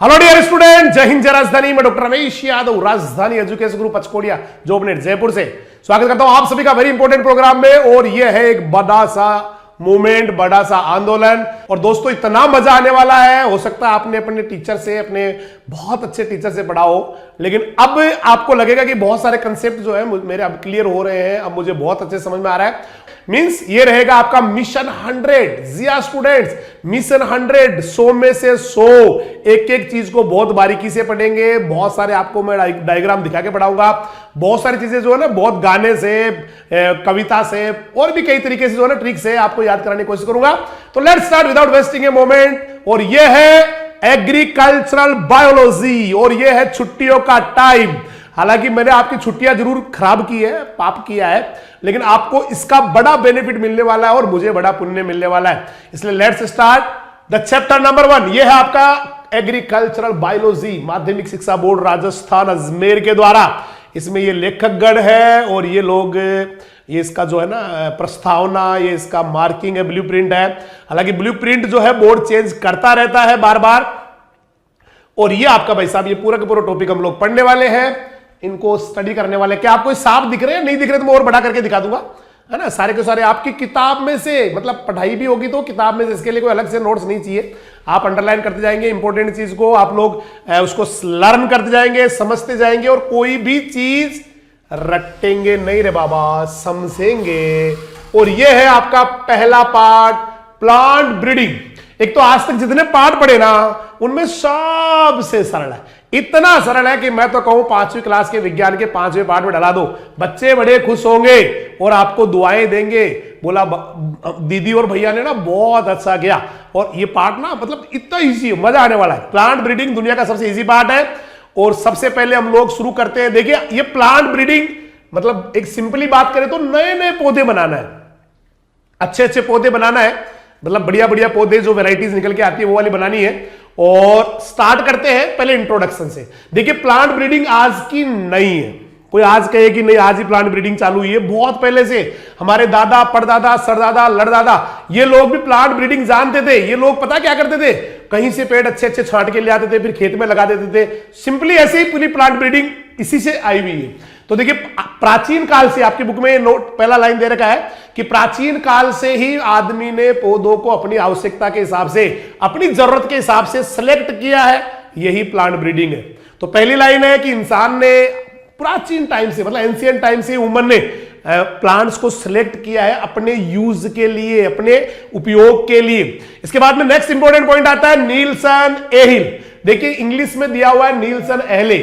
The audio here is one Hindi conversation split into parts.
हेलो डियर स्टूडेंट, जय हिंद जय राजधानी। मैं doctor Ramesh Yadav, Rajdhani education group Pachkodiya job net Jaipur से स्वागत करता हूं आप सभी का वेरी इंपॉर्टेंट प्रोग्राम में। और यह है एक बड़ा सा मूवमेंट, बड़ा सा आंदोलन। और दोस्तों इतना मजा आने वाला है, हो सकता है आपने अपने टीचर से, अपने बहुत अच्छे टीचर से पढ़ा हो, लेकिन अब आपको लगेगा कि बहुत सारे कंसेप्ट जो है मेरे अब क्लियर हो रहे हैं, अब मुझे बहुत अच्छे समझ में आ रहा है। मींस ये रहेगा आपका मिशन 100। जिया स्टूडेंट्स, मिशन 100, 100 में से 100 एक एक चीज को बहुत बारीकी से पढ़ेंगे। बहुत सारे आपको मैं डायग्राम दिखा के पढ़ाऊंगा। बहुत सारी चीजें जो है ना, बहुत गाने से, कविता से और भी कई तरीके से जो है ना, ट्रिक से आपको याद कराने की कोशिश करूंगा। तो let's start without wasting a moment. और ये है एग्रीकल्चरल बायोलॉजी और ये है छुट्टियों का टाइम। हालांकि मैंने आपकी छुट्टियां जरूर खराब की है, पाप किया है, लेकिन आपको इसका बड़ा बेनिफिट मिलने वाला है और मुझे बड़ा पुण्य मिलने वाला है। इसलिए let's start the chapter number 1। यह है आपका एग्रीकल्चरल बायोलॉजी, माध्यमिक शिक्षा बोर्ड राजस्थान अजमेर के द्वारा। इसमें ये लेखकगण है और ये लोग, ये इसका जो है ना प्रस्तावना, ये इसका मार्किंग है, ब्लूप्रिंट है। हालांकि ब्लूप्रिंट जो है बोर्ड चेंज करता रहता है बार बार। और ये आपका भाई साहब, ये पूरा का पूरा टॉपिक हम लोग पढ़ने वाले हैं, इनको स्टडी करने वाले। क्या आपको साफ दिख रहे हैं? नहीं दिख रहे तो मैं और बड़ा करके दिखा दूंगा, है ना। सारे के सारे आपकी किताब में से, मतलब पढ़ाई भी होगी तो किताब में से, इसके लिए कोई अलग से नोट्स नहीं चाहिए। आप अंडरलाइन करते जाएंगे इंपॉर्टेंट चीज को, आप लोग उसको लर्न करते जाएंगे, समझते जाएंगे, और कोई भी चीज रटेंगे नहीं रे बाबा, समझेंगे। और ये है आपका पहला पार्ट, प्लांट ब्रीडिंग। एक तो आज तक जितने पार्ट पढ़े ना, उनमें सबसे सरल है। इतना सरल है कि मैं तो कहूं 5वीं क्लास के विज्ञान के 5वें पार्ट में डाला दो, बच्चे बड़े खुश होंगे और आपको दुआएं देंगे। बोला दीदी और भैया ने ना बहुत अच्छा किया। और ये पार्ट ना मतलब इतना इजी, मजा आने वाला है। प्लांट ब्रीडिंग दुनिया का सबसे इजी पार्ट है। और सबसे पहले हम लोग शुरू करते हैं। देखिए, ये प्लांट ब्रीडिंग मतलब एक सिंपली बात करें तो नए नए पौधे बनाना है, अच्छे अच्छे पौधे बनाना है, मतलब बढ़िया बढ़िया पौधे जो वैरायटीज निकल के आती है वो वाली बनानी है। और स्टार्ट करते हैं पहले इंट्रोडक्शन से। देखिए, प्लांट ब्रीडिंग आज की नहीं है, कोई आज कहे कि नहीं आज ही प्लांट ब्रीडिंग चालू हुई है। बहुत पहले से हमारे दादा, परदादा, सरदादा, लड़दादा, ये लोग भी प्लांट ब्रीडिंग जानते थे। ये लोग पता क्या करते थे, कहीं से पेड़ अच्छे अच्छे छांट के ले आते थे, फिर खेत में लगा देते थे। सिंपली ऐसे ही पूरी प्लांट ब्रीडिंग इसी से आई हुई है। तो देखिए, प्राचीन काल से, आपकी बुक में नोट पहला लाइन दे रखा है कि प्राचीन काल से ही आदमी ने पौधों को अपनी आवश्यकता के हिसाब से, अपनी जरूरत के हिसाब से सिलेक्ट किया है। यही प्लांट ब्रीडिंग है। तो पहली लाइन है कि इंसान ने प्राचीन टाइम से, मतलब एंशिएंट टाइम से ह्यूमन ने प्लांट्स को सिलेक्ट किया है अपने यूज के लिए, अपने उपयोग के लिए। इसके बाद में नेक्स्ट इंपॉर्टेंट पॉइंट आता है नीलसन एहिल। देखिए, इंग्लिश में दिया हुआ है नीलसन एहले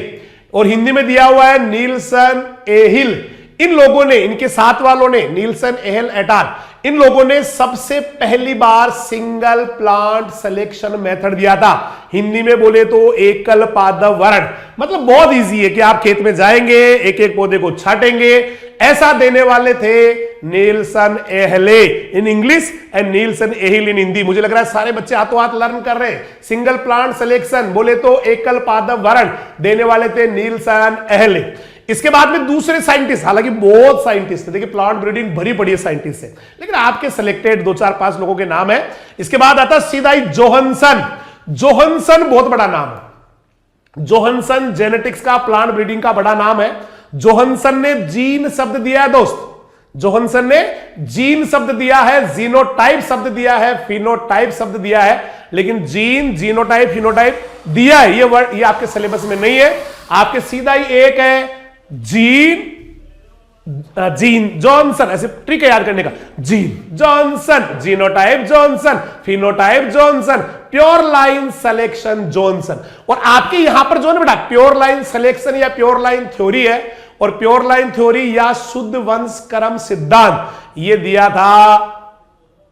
और हिंदी में दिया हुआ है नीलसन एहिल। इन लोगों ने, इनके साथ वालों ने, नीलसन एहल एटाल, इन लोगों ने सबसे पहली बार सिंगल प्लांट सिलेक्शन मेथड दिया था। हिंदी में बोले तो एकल पादप वर्ण। मतलब बहुत इजी है कि आप खेत में जाएंगे, एक एक पौधे को छाटेंगे। ऐसा देने वाले थे Nilsson Ehle in English and Nilsson Ehle in Hindi. मुझे लग रहा है सारे बच्चे हाथों हाथ लर्न कर रहे हैं। सिंगल प्लांट सिलेक्शन बोले तो एकल पादप वर्ण देने वाले थे नीलसन एहले। इसके बाद में दूसरे साइंटिस्ट, हालांकि बहुत साइंटिस्ट थे, देखिए प्लांट ब्रीडिंग भरी पड़ी है साइंटिस्ट से, लेकिन आपके सिलेक्टेड 2 4 5 लोगों के नाम है। इसके बाद आता सीधा ही जोहानसन। जोहानसन बहुत बड़ा नाम है। जोहानसन जेनेटिक्स का, प्लांट ब्रीडिंग का बड़ा नाम है। जोहानसन ने जीन शब्द दिया है दोस्त, जोहानसन ने जीन शब्द दिया है, जीनोटाइप शब्द दिया है, फिनोटाइप शब्द दिया है, लेकिन जीन, जीनोटाइप, फिनोटाइप दिया है। ये वर्ड ये आपके सिलेबस में नहीं है। आपके सीधा ही एक है जीन, जीन जॉनसन, ऐसे ट्रिक है याद करने का। Gene Johnson, genotype Johnson, phenotype Johnson, pure line selection Johnson. और आपके यहां पर जो है ना बेटा, प्योर लाइन सिलेक्शन या प्योर लाइन थ्योरी है, और प्योर लाइन थ्योरी या शुद्ध वंश क्रम सिद्धांत ये दिया था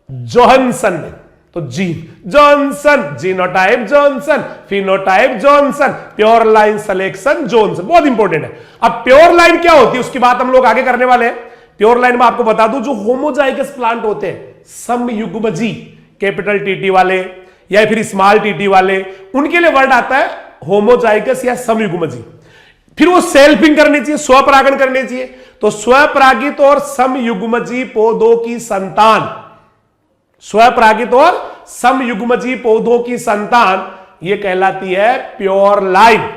जोहानसन ने। तो gene Johnson, genotype Johnson, phenotype Johnson, pure line selection Johnson. बहुत इंपॉर्टेंट है। अब प्योर लाइन क्या होती है उसकी बात हम लोग आगे करने वाले हैं। प्योर लाइन में आपको बता दूं, जो होमोजाइगस प्लांट होते हैं, समयुग्मजी, कैपिटल टीटी वाले या फिर स्मॉल टीटी वाले, उनके लिए वर्ड आता है होमोजाइगस या समयुग्मजी। फिर वो सेल्फिंग करनी चाहिए, स्वपरागण करनी चाहिए। तो स्वपरागित और समयुग्मजी पौधों की संतान, स्वपरागित और समयुग्मजी पौधों की संतान ये कहलाती है प्योर लाइन।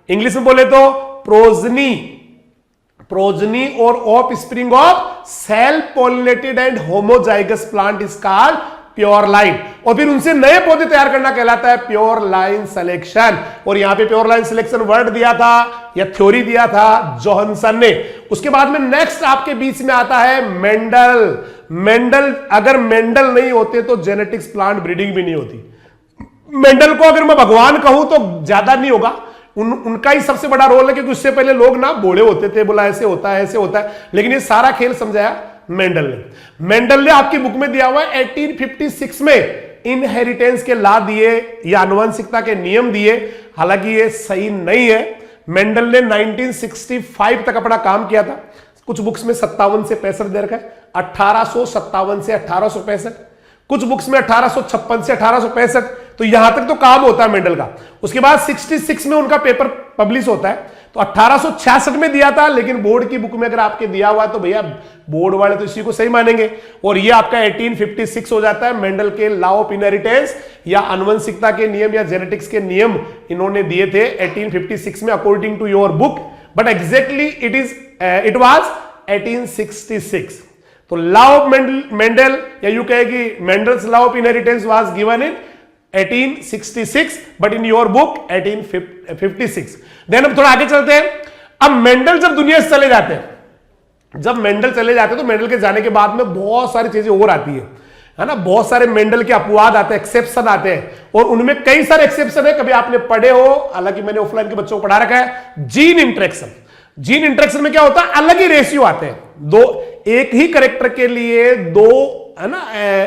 इंग्लिश में बोले तो प्रोजनी, प्रोजनी और of spring of self pollinated and homozygous plant is called pure line. और फिर उनसे नए पौधे तैयार करना कहलाता है प्योर लाइन सिलेक्शन। और यहां पे प्योर लाइन सिलेक्शन वर्ड दिया था या थ्योरी दिया था जोहानसन ने। उसके बाद में नेक्स्ट आपके बीच में आता है मेंडल। मेंडल, अगर मेंडल नहीं होते तो जेनेटिक्स प्लांट ब्रीडिंग भी नहीं होती। मेंडल को अगर मैं भगवान कहूं तो ज्यादा नहीं होगा, उनका ही सबसे बड़ा रोल है, क्योंकि उससे पहले लोग ना बोले होते थे, बोला ऐसे होता है ऐसे होता है, लेकिन ये सारा खेल समझाया मेंडल ने। मेंडल ने आपकी बुक में दिया हुआ है 1856 में इनहेरिटेंस के लॉ दिए या आनुवंशिकता के नियम दिए, हालांकि ये सही नहीं है। मेंडल ने 1965 तक अपना काम किया था। कुछ बुक्स में 57 से 65 दे रखा है, 1857 से 1865, कुछ बुक्स में 1856 से 1865, तो यहां तक तो काम होता है मेंडल का। उसके बाद 66 में उनका पेपर पब्लिश होता है, तो 1866 में दिया था, लेकिन बोर्ड की बुक में अगर आपके दिया हुआ है तो भैया बोर्ड वाले तो इसी को सही मानेंगे। और ये आपका 1856 हो जाता है। मेंडल के लॉ ऑफ इनहेरिटेंस या आनुवंशिकता के नियम या जेनेटिक्स के नियम इन्होंने दिए थे 1856 में according to your book, but exactly it was 1866। तो लॉ ऑफ मेंडल या यू कहेगी Mendel's law of inheritance was given in 1866, but in your book 1856। Then अब थोड़ा आगे चलते हैं। अब मेंडल जब दुनिया से चले जाते हैं, जब मेंडल चले जाते हैं तो मेंडल के जाने के बाद में बहुत सारी चीजें और आती है ना, बहुत सारे मेंडल के अपवाद आते हैं, एक्सेप्शन आते हैं, और उनमें कई सारे एक्सेप्शन है, कभी आपने पढ़े हो, हालांकि मैंने ऑफलाइन के बच्चों को पढ़ा रखा है। जीन इंटरेक्शन, जीन इंटरेक्शन में क्या होता है, अलग ही रेशियो आते हैं, दो एक ही करेक्टर के लिए दो है ना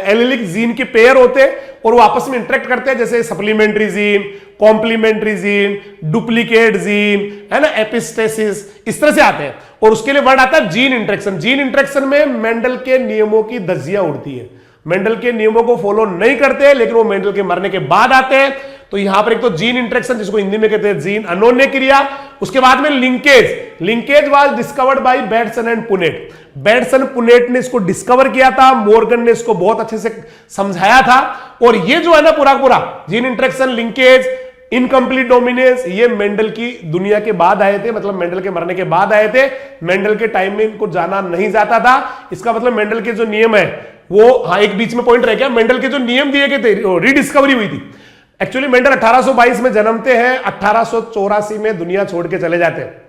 एलिलिक जीन के पेयर होते हैं और वो आपस में इंटरेक्ट करते हैं, जैसे supplementary gene, complementary gene, duplicate gene, है ना, एपिस्टेसिस, इस तरह से आते हैं। और उसके लिए वर्ड आता है जीन इंटरेक्शन। जीन इंटरेक्शन में मेंडल के नियमों की धज्जियां उड़ती है, मेंडल के नियमों को फॉलो नहीं करते, लेकिन वो मेंडल के मरने के बाद आते हैं। तो यहां पर एक तो जीन इंटरेक्शन, जिसको हिंदी में कहते हैं जीन अनोन्य क्रिया। उसके बाद में linkage, linkage was discovered by Bateson and Punnett. Bateson Punnett ने इसको डिस्कवर किया था, मॉर्गन ने इसको बहुत अच्छे से समझाया था। और ये जो है ना पूरा gene interaction, linkage, incomplete dominance, ये मेंडल की दुनिया के बाद आए थे, मतलब मेंडल के मरने के बाद आए थे। मेंडल के टाइम में इनको जाना नहीं जाता था। इसका मतलब मेंडल के जो नियम है वो, हाँ एक बीच में पॉइंट रह गया, मेंडल के जो नियम दिए गए थे, रिडिस्कवरी हुई थी। एक्चुअली मेंडल 1822 में जन्मते हैं, 1884 में दुनिया छोड़ के चले जाते हैं।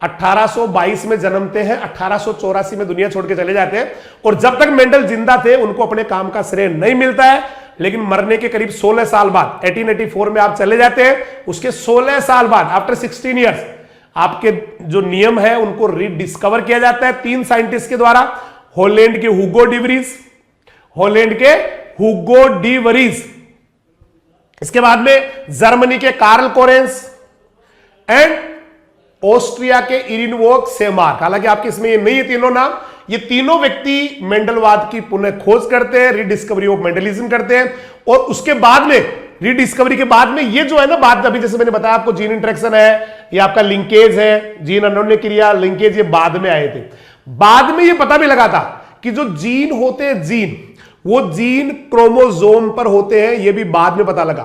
1822 में जन्मते हैं, 1884 में दुनिया छोड़ के चले जाते हैं। और जब तक मेंडल जिंदा थे उनको अपने काम का श्रेय नहीं मिलता है, लेकिन मरने के करीब 16 साल बाद 1884 में आप चले जाते हैं, उसके 16 साल बाद आफ्टर 16 ईयर्स आपके जो नियम है उनको रीडिस्कवर किया जाता है 3 साइंटिस्ट के द्वारा। हॉलैंड के हुगो डिवरीज, हॉलैंड के हुगो डिवरीज, इसके बाद में जर्मनी के कार्ल कोरेंस एंड ऑस्ट्रिया के इरिनवोक सेमार्क। हालांकि आपके इसमें ये नहीं है तीनों नाम, ये तीनों व्यक्ति मेंडलवाद की पुनः खोज करते हैं, रीडिस्कवरी ऑफ मेंडलिज्म करते हैं। और उसके बाद में रीडिस्कवरी के बाद में ये जो है ना बात, अभी जैसे मैंने बताया आपको, जीन इंटरेक्शन है, ये आपका लिंकेज है, जीन अनोन्य क्रिया, लिंकेज, ये बाद में आए थे। बाद में ये पता भी लगा था कि जो जीन होते हैं, जीन, वो जीन क्रोमोसोम पर होते हैं, ये भी बाद में पता लगा।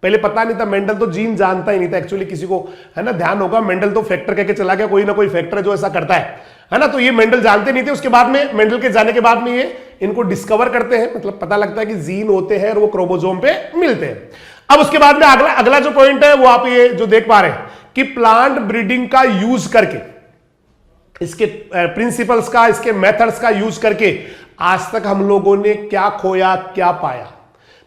पहले पता नहीं था, मेंडल तो जीन जानता ही नहीं था एक्चुअली। किसी को है ना ध्यान होगा, मेंडल तो फैक्टर कहके चला गया, कोई ना कोई फैक्टर है जो ऐसा करता है ना, तो ये मेंडल जानते नहीं थे। उसके बाद में मेंडल के जाने के बाद में ये इनको डिस्कवर करते हैं, मतलब पता लगता है कि जीन होते हैं और वो क्रोमोसोम पे मिलते हैं। अब उसके बाद में अगला जो पॉइंट है वो आप ये जो देख पा रहे हैं कि प्लांट ब्रीडिंग का यूज करके, इसके प्रिंसिपल्स का, इसके मेथड्स का यूज करके आज तक हम लोगों ने क्या खोया क्या पाया।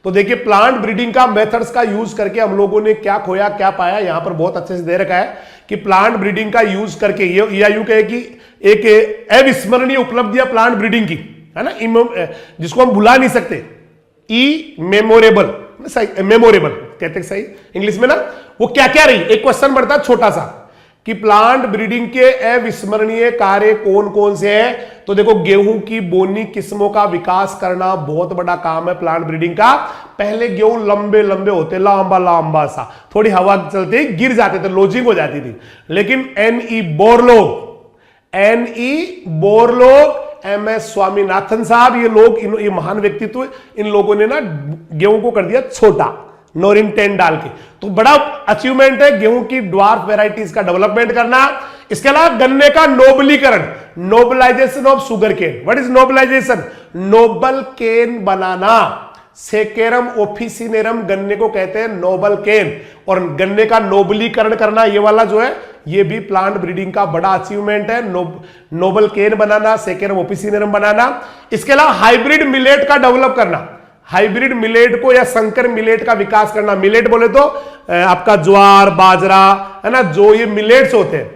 तो देखिए प्लांट ब्रीडिंग का मेथड्स का यूज करके हम लोगों ने क्या खोया क्या पाया, यहां पर बहुत अच्छे से दे रखा है कि प्लांट ब्रीडिंग का यूज करके, ये या यूं कहे कि एक अविस्मरणीय उपलब्धियां प्लांट ब्रीडिंग की, है ना, जिसको हम भुला नहीं सकते, मेमोरेबल, मेमोरेबल कहते सही इंग्लिश में ना, वो क्या क्या रही। एक क्वेश्चन बढ़ता है छोटा सा कि प्लांट ब्रीडिंग के अविस्मरणीय कार्य कौन कौन से हैं। तो देखो, गेहूं की बोनी किस्मों का विकास करना बहुत बड़ा काम है प्लांट ब्रीडिंग का। पहले गेहूं लंबे लंबे होते, लंबा लंबा सा, थोड़ी हवा चलते ही गिर जाते थे, लोजिंग हो जाती थी। लेकिन एनई बोरलोग, एमएस स्वामीनाथन साहब, ये लोग, ये महान व्यक्तित्व, इन लोगों ने ना गेहूं को कर दिया छोटा, नोरिन 10 डाल के। तो बड़ा अचीवमेंट है गेहूं की ड्वार्फ वेराइटीज का डेवलपमेंट करना। इसके अलावा गन्ने का नोबलीकरण, nobilisation of sugar cane. What is nobilisation? Noble cane बनाना। सेकेरम ओफिसिनेरम गन्ने को कहते हैं नोबल केन, और गन्ने का नोबलीकरण करना, ये वाला जो है ये भी प्लांट ब्रीडिंग का बड़ा अचीवमेंट है। नोबल केन बनाना, सेकेरम ओफिसिनेरम बनाना। इसके अलावा हाइब्रिड मिलेट का डेवलप करना, हाइब्रिड मिलेट को या संकर मिलेट का विकास करना। मिलेट बोले तो आपका ज्वार, बाजरा, है ना, जो ये मिलेट्स होते हैं,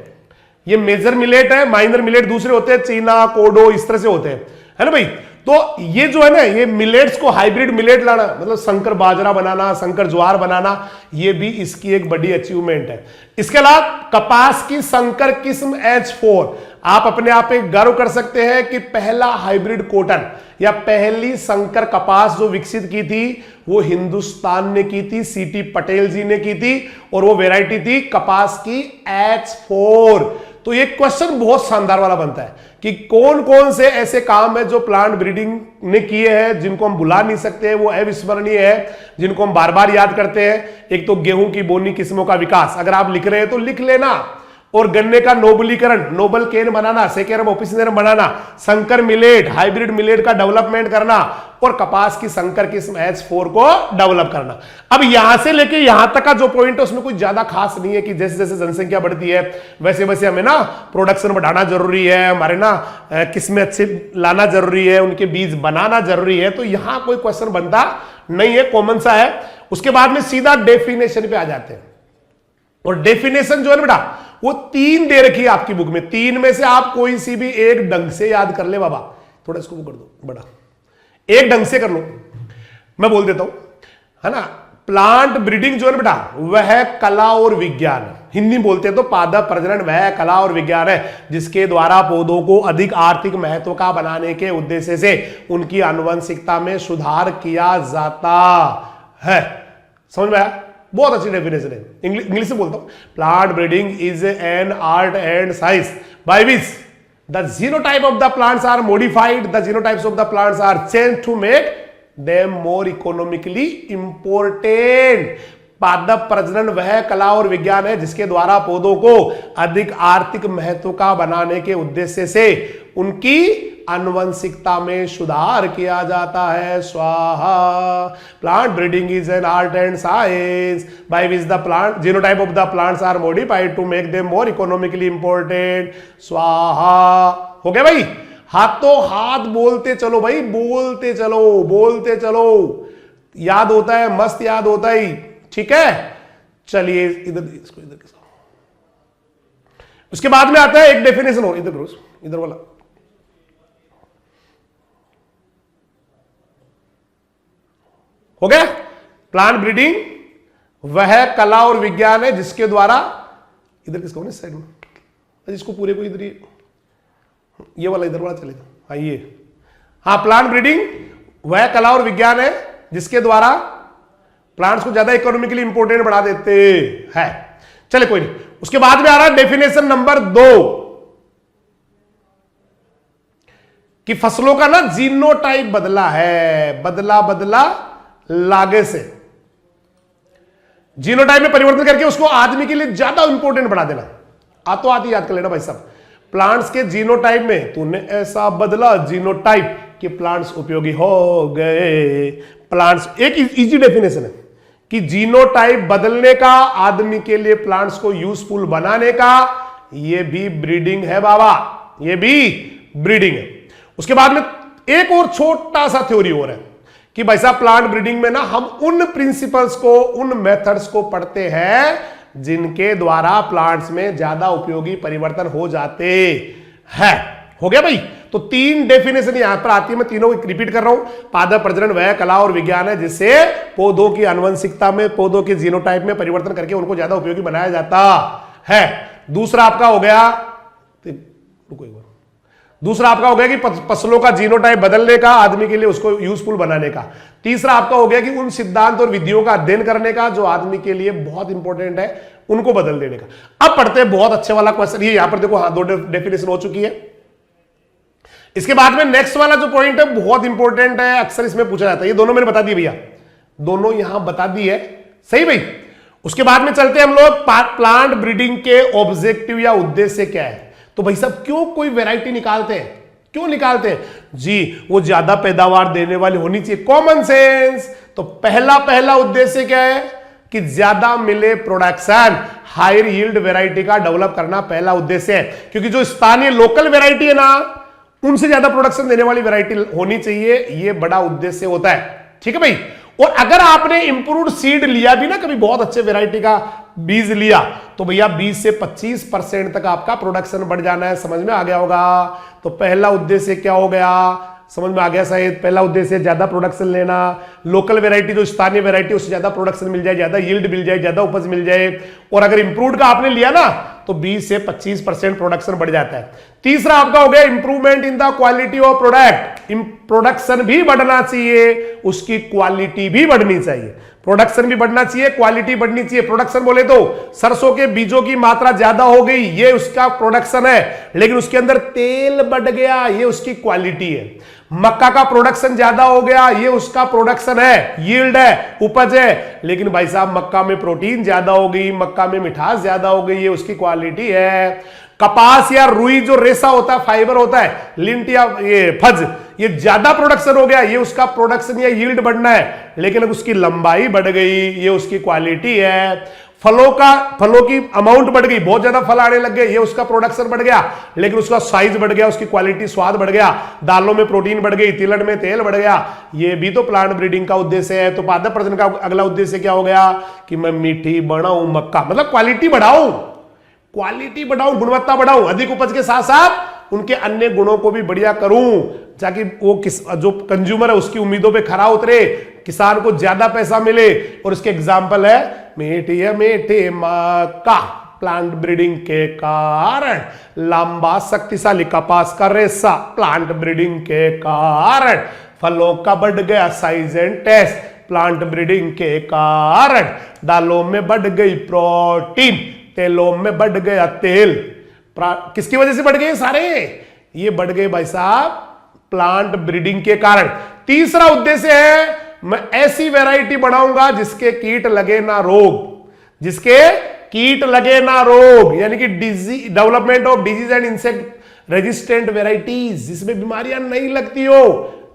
ये मेजर मिलेट है, माइनर मिलेट दूसरे होते हैं, चीना, कोडो, इस तरह से होते हैं, है ना भाई। तो ये जो है ना, ये मिलेट्स को हाइब्रिड मिलेट लाना, मतलब संकर बाजरा बनाना, संकर ज्वार बनाना, ये भी इसकी एक बड़ी अचीवमेंट है। इसके अलावा कपास की संकर किस्म H4, आप अपने आप पे गर्व कर सकते हैं कि पहला हाइब्रिड कॉटन या पहली संकर कपास जो विकसित की थी वो हिंदुस्तान ने की थी, सीटी पटेल जी ने की थी, और वो वैरायटी थी कपास की H4। तो ये क्वेश्चन बहुत शानदार वाला बनता है कि कौन कौन से ऐसे काम है जो प्लांट ब्रीडिंग ने किए हैं जिनको हम भुला नहीं सकते, वो अविस्मरणीय है, जिनको हम बार बार याद करते हैं। एक तो गेहूं की बोनी किस्मों का विकास, अगर आप लिख रहे हैं तो लिख लेना, और गन्ने का नोबलीकरण, नोबल केन बनाना, सेकेरम ओफिसिनेरम बनाना, संकर मिलेट, हाइब्रिड मिलेट का डेवलपमेंट करना, और कपास की संकर किस्म H4 को डेवलप करना। अब यहां से लेके यहां तक का जो पॉइंट है उसमें कुछ ज्यादा खास नहीं है कि जैसे जैसे जनसंख्या बढ़ती है वैसे वैसे हमें ना प्रोडक्शन बढ़ाना जरूरी है, हमारे ना किस्में अच्छे लाना जरूरी है, उनके बीज बनाना जरूरी है। तो यहां कोई क्वेश्चन बनता नहीं है, कॉमन सा है। उसके बाद में सीधा डेफिनेशन पे आ जाते हैं, और डेफिनेशन जो है ना बेटा वो 3 दे रखी है आपकी बुक में। 3 में से आप कोई सी भी एक ढंग से याद कर ले बाबा, थोड़ा इसको वो कर दो बड़ा, एक ढंग से कर लो, मैं बोल देता हूं, है ना। प्लांट ब्रीडिंग जो है बेटा वह कला और विज्ञान है, हिंदी बोलते हैं तो पादप प्रजनन वह कला और विज्ञान है जिसके द्वारा पौधों को अधिक आर्थिक महत्व का बनाने के उद्देश्य से उनकी आनुवंशिकता में सुधार किया जाता है। समझ में आया? बहुत अच्छी डेफिनेशन है, इंग्लिश से बोलता हूं। Plant breeding is an art and science by which the genotype of the plants are modified, the genotypes of the plants are change to make them more economically important. पादप प्रजनन वह कला और विज्ञान है जिसके द्वारा पौधों को अधिक आर्थिक महत्व का बनाने के उद्देश्य से उनकी आनुवंशिकता में सुधार किया जाता है। स्वाहा। Plant breeding is an art and science by which the plant genotype of the plants are modified to make them more economically important. स्वाहा। हो गया भाई? हाथों हाथ बोलते चलो भाई, बोलते चलो, बोलते चलो, याद होता है, मस्त याद होता है। ठीक है, चलिए इधर इसको इधर के साथ। उसके बाद में आता है एक डेफिनेशन और, इधर इधर वाला। हो गया? प्लांट ब्रीडिंग वह कला और विज्ञान है जिसके द्वारा, इधर किसको इस साइड में, इसको पूरे को इधर ये वाला इधर वाला चलेगा। हाँ ये, हाँ प्लांट ब्रीडिंग वह कला और विज्ञान है जिसके द्वारा प्लांट्स को ज्यादा इकोनॉमिकली इंपोर्टेंट बना देते हैं। चले कोई नहीं। उसके बाद में आ रहा है डेफिनेशन नंबर 2 कि फसलों का ना जीनोटाइप बदला है, बदला बदला लागे से। जीनोटाइप में परिवर्तन करके उसको आदमी के लिए ज्यादा इंपोर्टेंट बना देना। आतो आती याद कर लेना भाई साहब। प्लांट्स के जीनोटाइप में तूने ऐसा बदला जीनोटाइप कि प्लांट्स उपयोगी हो गए। प्लांट्स एक इजी डेफिनेशन है कि जीनोटाइप बदलने का, आदमी के लिए प्लांट्स को यूजफुल बनाने का, यह भी ब्रीडिंग है बाबा, यह भी ब्रीडिंग है। उसके बाद में एक और छोटा सा थ्योरी और है कि भाई साहब प्लांट ब्रीडिंग में ना हम उन प्रिंसिपल्स को, उन मेथड्स को पढ़ते हैं जिनके द्वारा प्लांट्स में ज्यादा उपयोगी परिवर्तन हो जाते हैं। हो गया भाई? तो 3 डेफिनेशन यहां पर आती है, मैं तीनों को रिपीट कर रहा हूं। पादप प्रजनन वह कला और विज्ञान है जिससे पौधों की आनुवंशिकता में, पौधों के जीनोटाइप में परिवर्तन करके उनको ज्यादा उपयोगी बनाया जाता है। दूसरा आपका हो गया, रुको एक बार, दूसरा आपका हो गया कि फसलों का जीनोटाइप बदलने का, आदमी के लिए उसको यूजफुल बनाने का। तीसरा आपका हो गया कि उन सिद्धांत और विधियों का अध्ययन करने का जो आदमी के लिए बहुत इंपॉर्टेंट है, उनको बदल देने का। अब पढ़ते हैं बहुत अच्छे वाला क्वेश्चन, ये यहां पर देखो, हाँ 2 डेफिनेशन हो चुकी है। इसके बाद में नेक्स्ट वाला जो पॉइंट है बहुत इंपॉर्टेंट है, अक्सर इसमें पूछा जाता है। ये दोनों मैंने बता दिए भैया, दोनों यहां बता दी है, सही भाई। उसके बाद में चलते हैं हम लोग प्लांट ब्रीडिंग के ऑब्जेक्टिव या उद्देश्य क्या है। तो भाई साहब क्यों कोई वैरायटी निकालते हैं, क्यों निकालते हैं जी, वो ज्यादा पैदावार देने वाली होनी चाहिए, कॉमन सेंस। तो पहला उद्देश्य क्या है कि ज्यादा मिले प्रोडक्शन, हायर यील्ड वैरायटी का डेवलप करना पहला उद्देश्य है। क्योंकि जो स्थानीय लोकल वैरायटी है ना, उनसे ज्यादा प्रोडक्शन देने वाली वैरायटी होनी चाहिए, ये बड़ा उद्देश्य होता है। ठीक है भाई। और अगर आपने इंप्रूव्ड सीड लिया भी ना, कभी बहुत अच्छे वैरायटी का बीज लिया, तो भैया 20 से 25% तक आपका प्रोडक्शन बढ़ जाना है। समझ में आ गया होगा। तो पहला उद्देश्य क्या हो गया, समझ में आ गया शायद। पहला उद्देश्य ज्यादा प्रोडक्शन लेना, लोकल वैरायटी जो स्थानीय वैरायटी उससे ज्यादा प्रोडक्शन मिल जाए, ज्यादा यील्ड मिल जाए, ज्यादा उपज मिल जाए। और अगर इंप्रूव्ड का आपने लिया ना, तो 20 से 25% प्रोडक्शन बढ़ जाता है। तीसरा आपका हो गया improvement in the quality of product. Production भी बढ़ना चाहिए, उसकी क्वालिटी भी बढ़नी चाहिए। प्रोडक्शन भी बढ़ना चाहिए, क्वालिटी बढ़नी चाहिए। प्रोडक्शन बोले तो सरसों के बीजों की मात्रा ज्यादा हो गई, ये उसका प्रोडक्शन है, लेकिन उसके अंदर तेल बढ़ गया, ये उसकी क्वालिटी है। मक्का का प्रोडक्शन ज्यादा हो गया, ये उसका प्रोडक्शन है, यील्ड है, उपज है। लेकिन भाई साहब मक्का में प्रोटीन ज्यादा हो गई, मक्का में मिठास ज्यादा हो गई, ये उसकी क्वालिटी है। कपास या रुई जो रेशा होता है, फाइबर होता है, लिंट या ये फज, ये ज्यादा प्रोडक्शन हो गया, ये उसका प्रोडक्शन या यील्ड बढ़ना है, लेकिन उसकी लंबाई बढ़ गई, ये उसकी क्वालिटी है। फलों की अमाउंट बढ़ गई, बहुत ज्यादा फल आने लग गए, ये उसका प्रोडक्शन बढ़ गया, लेकिन उसका साइज बढ़ गया, उसकी क्वालिटी, स्वाद बढ़ गया। दालों में प्रोटीन बढ़ गई, तिलहन में तेल बढ़ गया, ये भी तो प्लांट ब्रीडिंग का उद्देश्य है। तो पादप प्रजनन का अगला उद्देश्य क्या हो गया कि मैं मीठी बनाऊं मक्का, मतलब क्वालिटी बढ़ाऊं, क्वालिटी बढ़ाऊं, गुणवत्ता बढ़ाऊं, अधिक उपज के साथ साथ उनके अन्य गुणों को भी बढ़िया करूं, ताकि वो जो कंज्यूमर है उसकी उम्मीदों पे खरा उतरे, किसान को ज्यादा पैसा मिले। और इसके एग्जाम्पल है मीठे मक्का। प्लांट ब्रीडिंग के कारण लंबा शक्तिशाली कपास का रेशा, प्लांट ब्रीडिंग के कारण फलों का बढ़ गया size and taste, plant breeding के कारण दालों में बढ़ गई प्रोटीन, तेलों में बढ़ गया तेल। किसकी वजह से बढ़ गए सारे, ये बढ़ गए भाई साहब प्लांट ब्रीडिंग के कारण। तीसरा उद्देश्य है मैं ऐसी वैरायटी बनाऊंगा जिसके कीट लगे ना रोग, जिसके कीट लगे ना रोग, यानी कि development of disease and insect resistant varieties, जिसमें बीमारियां नहीं लगती हो।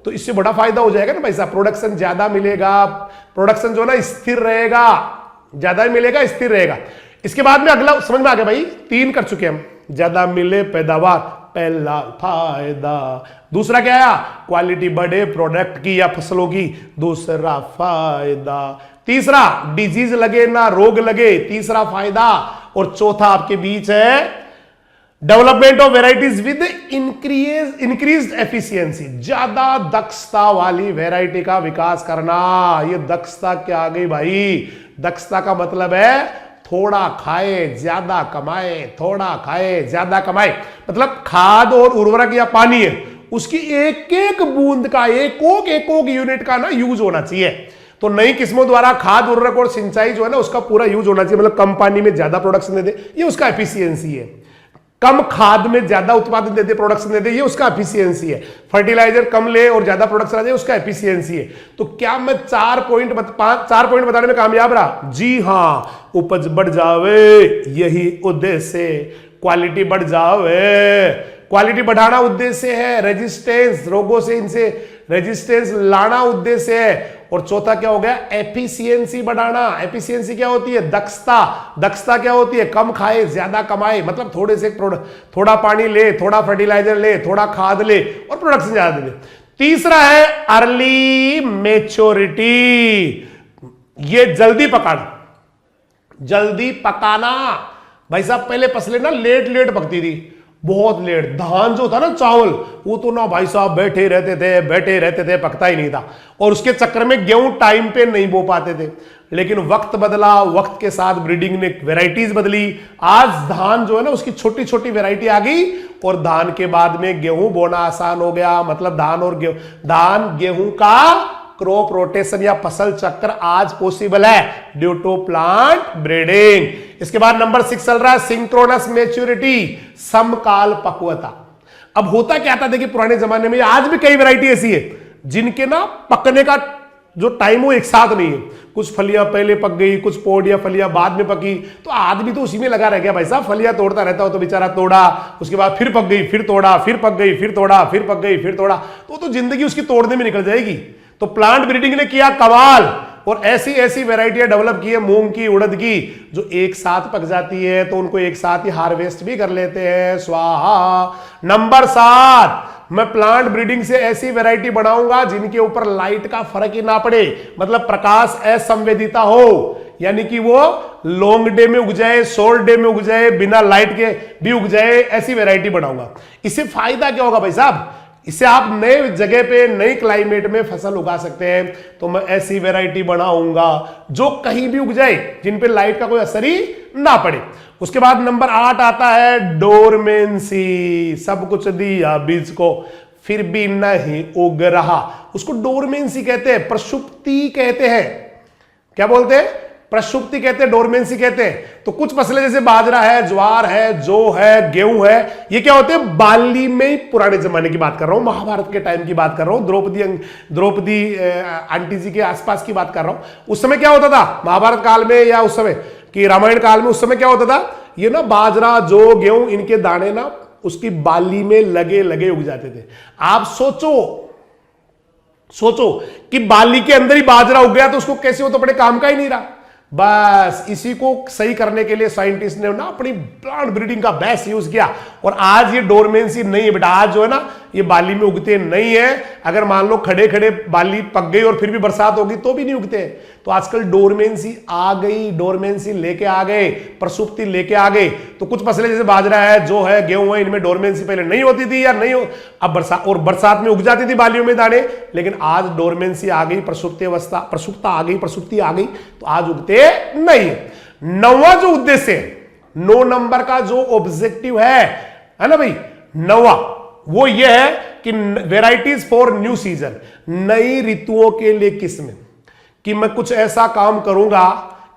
तो इससे बड़ा फायदा हो जाएगा ना भाई साहब, प्रोडक्शन ज्यादा मिलेगा, प्रोडक्शन जो ना स्थिर रहेगा, ज्यादा मिलेगा, स्थिर रहेगा। इसके बाद में अगला समझ में आ गया भाई, 3 कर चुके हम। ज्यादा मिले पैदावार, पहला फायदा। दूसरा क्या आया, क्वालिटी बढ़े प्रोडक्ट की या फसलों की, दूसरा फायदा। तीसरा डिजीज लगे ना रोग लगे, तीसरा फायदा। और चौथा आपके बीच है development of varieties with increase efficiency, ज्यादा दक्षता वाली वेराइटी का विकास करना। ये दक्षता क्या आ गई भाई, दक्षता का मतलब है थोड़ा खाए ज्यादा कमाए, थोड़ा खाए ज्यादा कमाए। मतलब खाद और उर्वरक या पानी है, उसकी एक एक बूंद का, एक यूनिट का ना यूज होना चाहिए। तो नई किस्मों द्वारा खाद उर्वरक और सिंचाई जो है ना उसका पूरा यूज होना चाहिए। मतलब कम पानी में ज्यादा प्रोडक्शन दे दे, ये उसका एफिशिएंसी है। कम खाद में ज्यादा उत्पादन दे दे, प्रोडक्शन दे दे, ये उसका एफिशिएंसी है। फर्टिलाइजर कम ले और ज्यादा प्रोडक्शन आ जाए, उसका एफिशिएंसी है। तो क्या मैं 4 पॉइंट बताने में कामयाब रहा? जी हाँ, उपज बढ़ जावे यही उद्देश्य, क्वालिटी बढ़ जावे, क्वालिटी बढ़ाना उद्देश्य है, रेजिस्टेंस, रोगों से इनसे रेजिस्टेंस लाना उद्देश्य है। और चौथा क्या हो गया, एफिशिएंसी बढ़ाना। एफिशिएंसी क्या होती है, दक्षता। दक्षता क्या होती है, कम खाए ज्यादा कमाए, मतलब थोड़े से थोड़ा पानी ले, थोड़ा फर्टिलाइजर ले, थोड़ा खाद ले और प्रोडक्शन ज्यादा ले। तीसरा है अर्ली मैच्योरिटी, ये जल्दी पकाना, जल्दी पकाना। भाई साहब पहले फसलें ना लेट पकती थी, बहुत लेट। धान जो था ना, चावल, वो तो ना भाई साहब बैठे रहते थे, पकता ही नहीं था। और उसके चक्कर में गेहूं टाइम पे नहीं बो पाते थे। लेकिन वक्त बदला, वक्त के साथ ब्रीडिंग ने वेराइटीज बदली। आज धान जो है ना उसकी छोटी छोटी वेराइटी आ गई और धान के बाद में गेहूं बोना आसान हो गया। मतलब धान गेहूं का क्रॉप रोटेशन या फसल चक्र आज पॉसिबल है ड्यू टू प्लांट ब्रीडिंग। इसके बाद नंबर 6 चल रहा है सिंक्रोनस मैच्योरिटी, समकाल पक्वता। अब होता क्या था, देखिए पुराने जमाने में, आज भी कई वैरायटी ऐसी है जिनके ना पकने का जो टाइम वो एक साथ नहीं है, कुछ फलियां पहले पक गई, कुछ पोडिया फलियां बाद में पकी, तो आदमी तो उसी में लगा रह गया भाई साहब, फलियां तोड़ता रहता हो तो बेचारा तोड़ा, उसके बाद फिर पक गई, फिर तोड़ा, फिर पक गई, फिर तोड़ा, फिर पक गई, फिर तोड़ा, तो जिंदगी उसकी तोड़ने में निकल जाएगी। तो प्लांट ब्रीडिंग ने किया कमाल, और ऐसी ऐसी वैरायटियां डेवलप की है मूंग की, उड़द की, जो एक साथ पक जाती है, तो उनको एक साथ ही हार्वेस्ट भी कर लेते हैं। स्वाहा। नंबर 7, मैं प्लांट ब्रीडिंग से ऐसी वैरायटी बनाऊंगा जिनके ऊपर लाइट का फर्क ही ना पड़े, मतलब प्रकाश असंवेदिता हो, यानी कि वो लॉन्ग डे में उग जाए, शॉर्ट डे में उग जाए, बिना लाइट के भी उग जाए, ऐसी वैरायटी बनाऊंगा। इससे फायदा क्या होगा भाई साहब, इससे आप नए जगह पे नई क्लाइमेट में फसल उगा सकते हैं। तो मैं ऐसी वैरायटी बनाऊंगा जो कहीं भी उग जाए, जिन पे लाइट का कोई असर ही ना पड़े। उसके बाद नंबर 8 आता है डोरमेंसी। सब कुछ दिया बीज को फिर भी नहीं उग रहा, उसको डोरमेंसी कहते हैं, प्रसुप्ति कहते हैं। क्या बोलते हैं? प्रसुप्ति कहते हैं, डोरमेंसी कहते हैं। तो कुछ फसलें जैसे बाजरा है, ज्वार है, जौ है, गेहूं है, ये क्या होते हैं? बाली में ही, पुराने जमाने की बात कर रहा हूं, महाभारत के टाइम की बात कर रहा हूं, द्रौपदी आंटी जी के आसपास की बात कर रहा हूं। उस समय क्या होता था महाभारत काल में, या उस समय कि रामायण काल में, उस समय क्या होता था, ये ना बाजरा, जौ, गेहूं, इनके दाने ना उसकी बाली में लगे लगे उग जाते थे। आप सोचो कि बाली के अंदर ही बाजरा उग गया तो उसको कैसे, हो तो बड़े काम का ही नहीं रहा। बस इसी को सही करने के लिए साइंटिस्ट ने ना अपनी प्लांट ब्रीडिंग का बेस्ट यूज किया, और आज ये डोरमेंसी नहीं है बेटा। आज जो है ना, ये बाली में उगते नहीं है। अगर मान लो खड़े खड़े बाली पक गई और फिर भी बरसात होगी तो भी नहीं उगते। तो आजकल डोरमेंसी आ गई, डोरमेंसी लेके आ गए, प्रसुप्ति लेके आ गए। तो कुछ फसलें जैसे बाजरा है, जो है, गेहूं है, इनमें डोरमेंसी पहले नहीं होती थी, या नहीं हो, अब बरसात में उग जाती थी बालियों में दाने, लेकिन आज डोरमेंसी आ गई, प्रसुप्ता आ गई, प्रसुप्ति आ गई, तो आज उगते नहीं। 9वां जो उद्देश्य है, 9 नंबर का जो ऑब्जेक्टिव है ना भाई, 9वां, वो ये है कि वेराइटीज फॉर न्यू सीजन, नई ऋतुओं के लिए किस्में, कि मैं कुछ ऐसा काम करूंगा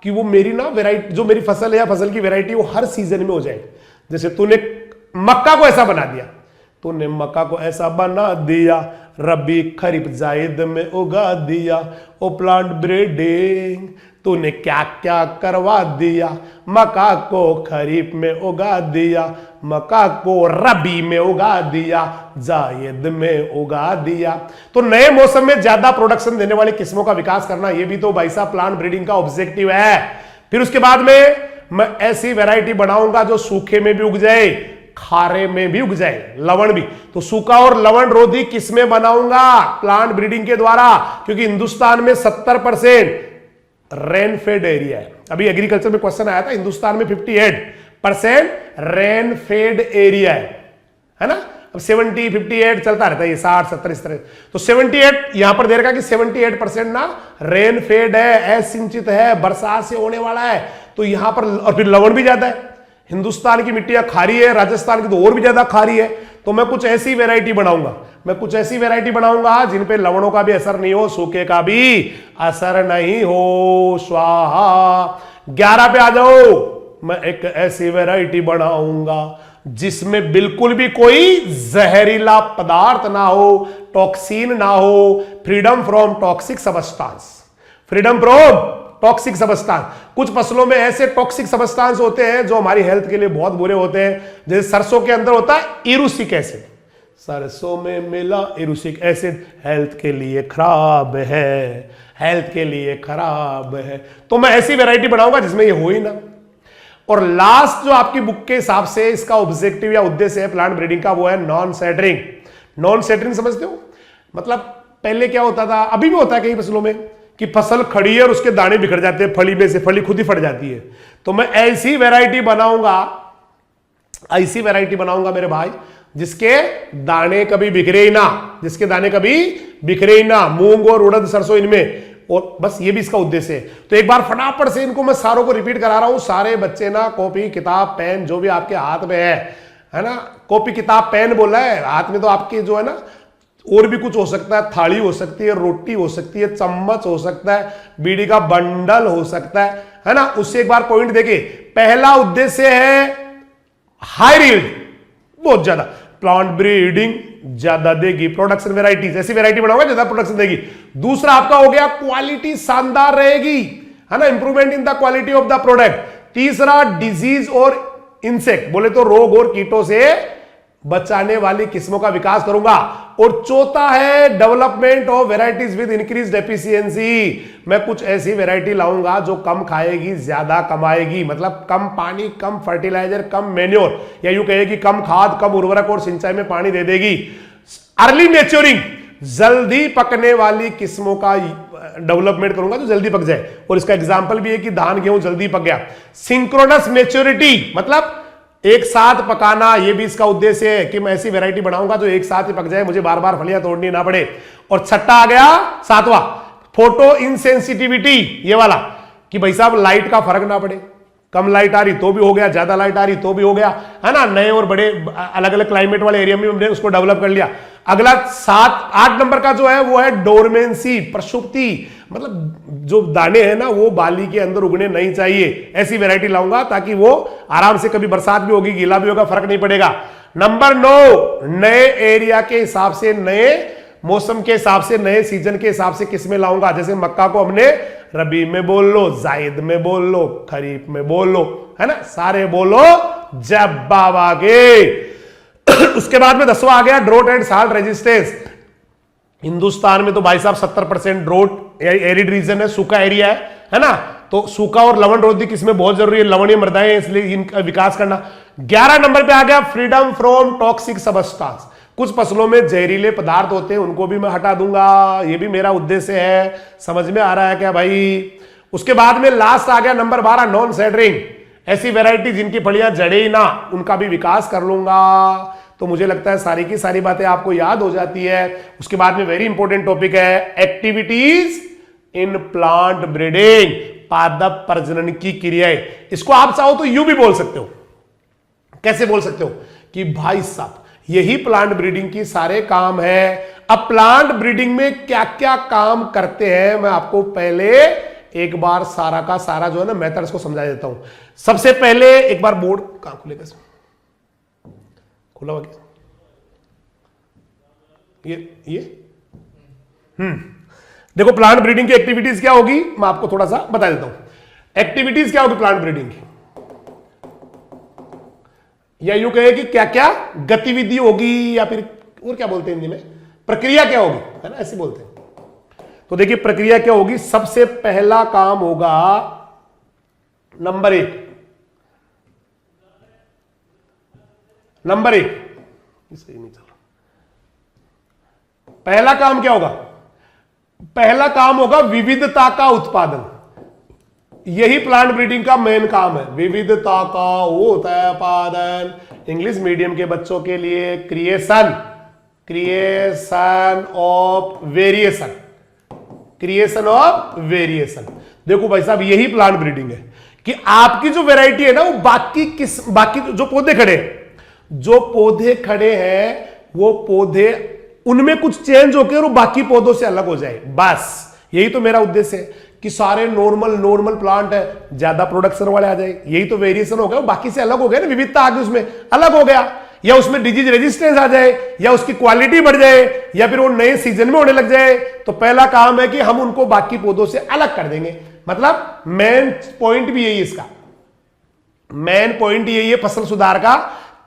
कि वो मेरी ना वैरायटी, जो मेरी फसल है या फसल की वैरायटी, वो हर सीजन में हो जाए। जैसे तूने मक्का को ऐसा बना दिया, तूने मक्का को ऐसा बना दिया, रबी खरीफ जायद में उगा दिया, ओ प्लांट ब्रीडिंग तूने क्या क्या करवा दिया, मक्का को खरीफ में उगा दिया, मक्का को रबी में उगा दिया, जायद में उगा दिया। तो नए मौसम में ज्यादा प्रोडक्शन देने वाली किस्मों का विकास करना, ये भी तो भाई साहब प्लांट ब्रीडिंग का ऑब्जेक्टिव है। फिर उसके बाद में मैं ऐसी वैरायटी बनाऊंगा जो सूखे में भी उग जाए, खारे में भी उग जाए, लवण भी। तो सूखा और लवण रोधी किस्में बनाऊंगा प्लांट ब्रीडिंग के द्वारा, क्योंकि हिंदुस्तान में 70% रेनफेड एरिया है। अभी एग्रीकल्चर में क्वेश्चन आया था, हिंदुस्तान में 58% रेनफेड एरिया है ना। अब 70, 58 चलता रहता है, ये 60, 70 इस तरह। तो 78 यहां पर दे रखा कि 78% ना रेनफेड है, असिंचित है, बरसात से होने वाला है। तो यहां पर, और फिर लवण भी ज्यादा है। हिंदुस्तान की मिट्टियां खारी है, राजस्थान की तो और भी ज्यादा खारी है। तो मैं कुछ ऐसी वैरायटी बनाऊंगा जिन पे लवणों का भी असर नहीं हो, सूखे का भी असर नहीं हो। स्वाहा। 11 पे आ जाओ। मैं एक ऐसी वैरायटी बनाऊंगा जिसमें बिल्कुल भी कोई जहरीला पदार्थ ना हो, टॉक्सिन ना हो, फ्रीडम फ्रॉम टॉक्सिक सबस्टांस, कुछ फसलों में ऐसे टॉक्सिक सबस्टांस होते हैं जो हमारी हेल्थ के लिए बहुत बुरे होते हैं। जैसे सरसों के अंदर होता है इरुसिक एसिड, सरसों में मिला इरुसिक एसिड, हेल्थ के लिए खराब है, तो मैं ऐसी वैरायटी बनाऊंगा जिसमें ये हो ही ना। और लास्ट जो आपकी बुक के हिसाब से इसका ऑब्जेक्टिव या उद्देश्य है प्लांट ब्रीडिंग का, वो है नॉन सेटरिंग समझते हो? मतलब पहले क्या होता था, अभी भी होता है कई फसलों में, कि फसल खड़ी है और उसके दाने बिखर जाते हैं, फली में से फली खुद ही फट जाती है। तो मैं ऐसी वैरायटी बनाऊंगा मेरे भाई, जिसके दाने कभी बिखरे ही ना, मूंग और उड़द, सरसों, इनमें। और बस ये भी इसका उद्देश्य है। तो एक बार फटाफट से इनको मैं सारों को रिपीट करा रहा हूं। सारे बच्चे ना कॉपी किताब पेन जो भी आपके हाथ में है ना, कॉपी किताब पेन बोला है, हाथ में तो आपके जो है ना, और भी कुछ हो सकता है, थाली हो सकती है, रोटी हो सकती है, चम्मच हो सकता है, बीड़ी का बंडल हो सकता है ना। उससे एक बार पॉइंट देखिए। पहला उद्देश्य है हाई यील्ड, बहुत ज्यादा। प्लांट ब्रीडिंग ज्यादा देगी प्रोडक्शन, वेराइटीज ऐसी वेराइटी बनाओगे ज्यादा प्रोडक्शन देगी। दूसरा आपका हो गया क्वालिटी शानदार रहेगी, है ना, improvement in the quality of the product. तीसरा डिजीज और इंसेक्ट, बोले तो रोग और कीटों से बचाने वाली किस्मों का विकास करूंगा। और चौथा है development of varieties with increased efficiency, मैं कुछ ऐसी वेराइटी लाऊंगा जो कम खाएगी ज्यादा कमाएगी, मतलब कम पानी, कम फर्टिलाइजर, कम मेन्योर, या यूं कहेगी कम खाद, कम उर्वरक और सिंचाई में पानी दे देगी। अर्ली मैच्योरिंग, जल्दी पकने वाली किस्मों का डेवलपमेंट करूंगा जो जल्दी पक जाए, और इसका एग्जांपल भी है कि धान गेहूं जल्दी पक गया। सिंक्रोनस मैच्योरिटी मतलब एक साथ पकाना, ये भी इसका उद्देश्य है कि मैं ऐसी वैरायटी बनाऊंगा जो एक साथ ही पक जाए, मुझे बार बार फलियां तोड़नी ना पड़े। और छठा आ गया सातवां, फोटो इनसेंसिटिविटी, ये वाला कि भाई साहब लाइट का फर्क ना पड़े, कम लाइट आ रही तो भी हो गया, ज्यादा लाइट आ रही तो भी हो गया, है ना। नए और बड़े अलग अलग क्लाइमेट वाले एरिया में हमने उसको डेवलप कर लिया। अगला 7-8 नंबर का जो है वो है डोरमेंसी, प्रसुप्ति, मतलब जो दाने हैं ना वो बाली के अंदर उगने नहीं चाहिए, ऐसी वैरायटी लाऊंगा ताकि वो आराम से, कभी बरसात भी होगी गीला भी होगा फर्क नहीं पड़ेगा। नंबर 9, नए एरिया के हिसाब से, नए मौसम के हिसाब से, नए सीजन के हिसाब से किस्में लाऊंगा। जैसे मक्का को हमने रबी में बोल लो, जायद में बोल लो, खरीफ में बोल लो, है ना, सारे बोलो जब बाबा के। उसके बाद में 10वां आ गया draught and salt resistance. Hindustan में तो भाई साहब 70% ड्रोट एरिड रीजन है, सूखा एरिया है ना, तो सूखा और लवण रोधी किस्में बहुत जरूरी है, लवणीय मृदाएं, इसलिए इनका विकास करना। 11 नंबर पे आ गया फ्रीडम फ्रॉम टॉक्सिक सबस्टांस, कुछ फसलों में जहरीले पदार्थ होते हैं उनको भी मैं हटा दूंगा, ये भी मेरा उद्देश्य है। समझ में आ रहा है क्या भाई? उसके बाद में लास्ट आ गया नंबर 12 नॉन सेडरिंग, ऐसी वैरायटी जिनकी फलियां जड़े ही ना, उनका भी विकास कर लूंगा। तो मुझे लगता है सारी की सारी बातें आपको याद हो जाती है। उसके बाद में वेरी इंपॉर्टेंट टॉपिक है एक्टिविटीज इन प्लांट ब्रीडिंग, पादप प्रजनन की क्रियाएं। इसको आप चाहो तो यूं भी बोल सकते हो, कैसे बोल सकते हो कि भाई साहब यही प्लांट ब्रीडिंग की सारे काम है। अब प्लांट ब्रीडिंग में क्या क्या काम करते हैं मैं आपको पहले एक बार सारा का सारा जो है ना मेथड्स को समझा देता हूं। सबसे पहले एक बार बोर्ड कहां खुलेगा, खुला हुआ क्या ये देखो प्लांट ब्रीडिंग की एक्टिविटीज क्या होगी मैं आपको थोड़ा सा बता देता हूं। एक्टिविटीज क्या होगी प्लांट ब्रीडिंग की, या यूं कहे कि क्या क्या गतिविधि होगी, या फिर और क्या बोलते हैं हिंदी में, प्रक्रिया क्या होगी, है ना, ऐसे बोलते हैं। तो देखिए प्रक्रिया क्या होगी, सबसे पहला काम होगा नंबर 1, सही नहीं चल रहा। पहला काम क्या होगा, पहला काम होगा विविधता का उत्पादन। यही प्लांट ब्रीडिंग का मेन काम है, विविधता का उत्पादन। इंग्लिश मीडियम के बच्चों के लिए creation of variation, creation of variation. देखो भाई साहब यही प्लांट ब्रीडिंग है कि आपकी जो वैरायटी है ना वो बाकी जो पौधे खड़े हैं वो पौधे उनमें कुछ चेंज होकर और बाकी पौधों से अलग हो जाए, बस यही तो मेरा उद्देश्य है कि सारे नॉर्मल प्लांट है, ज्यादा प्रोडक्शन वाले आ जाए, यही तो वेरिएशन हो गया, बाकी से अलग हो गया ना, विविधता आ गई उसमें, अलग हो गया, या उसमें डिजीज रेजिस्टेंस आ जाए, या उसकी क्वालिटी बढ़ जाए, या फिर वो नए सीजन में होने लग जाए। तो पहला काम है कि हम उनको बाकी पौधों से अलग कर देंगे। मतलब मेन पॉइंट भी यही, इसका मेन पॉइंट यही है फसल सुधार का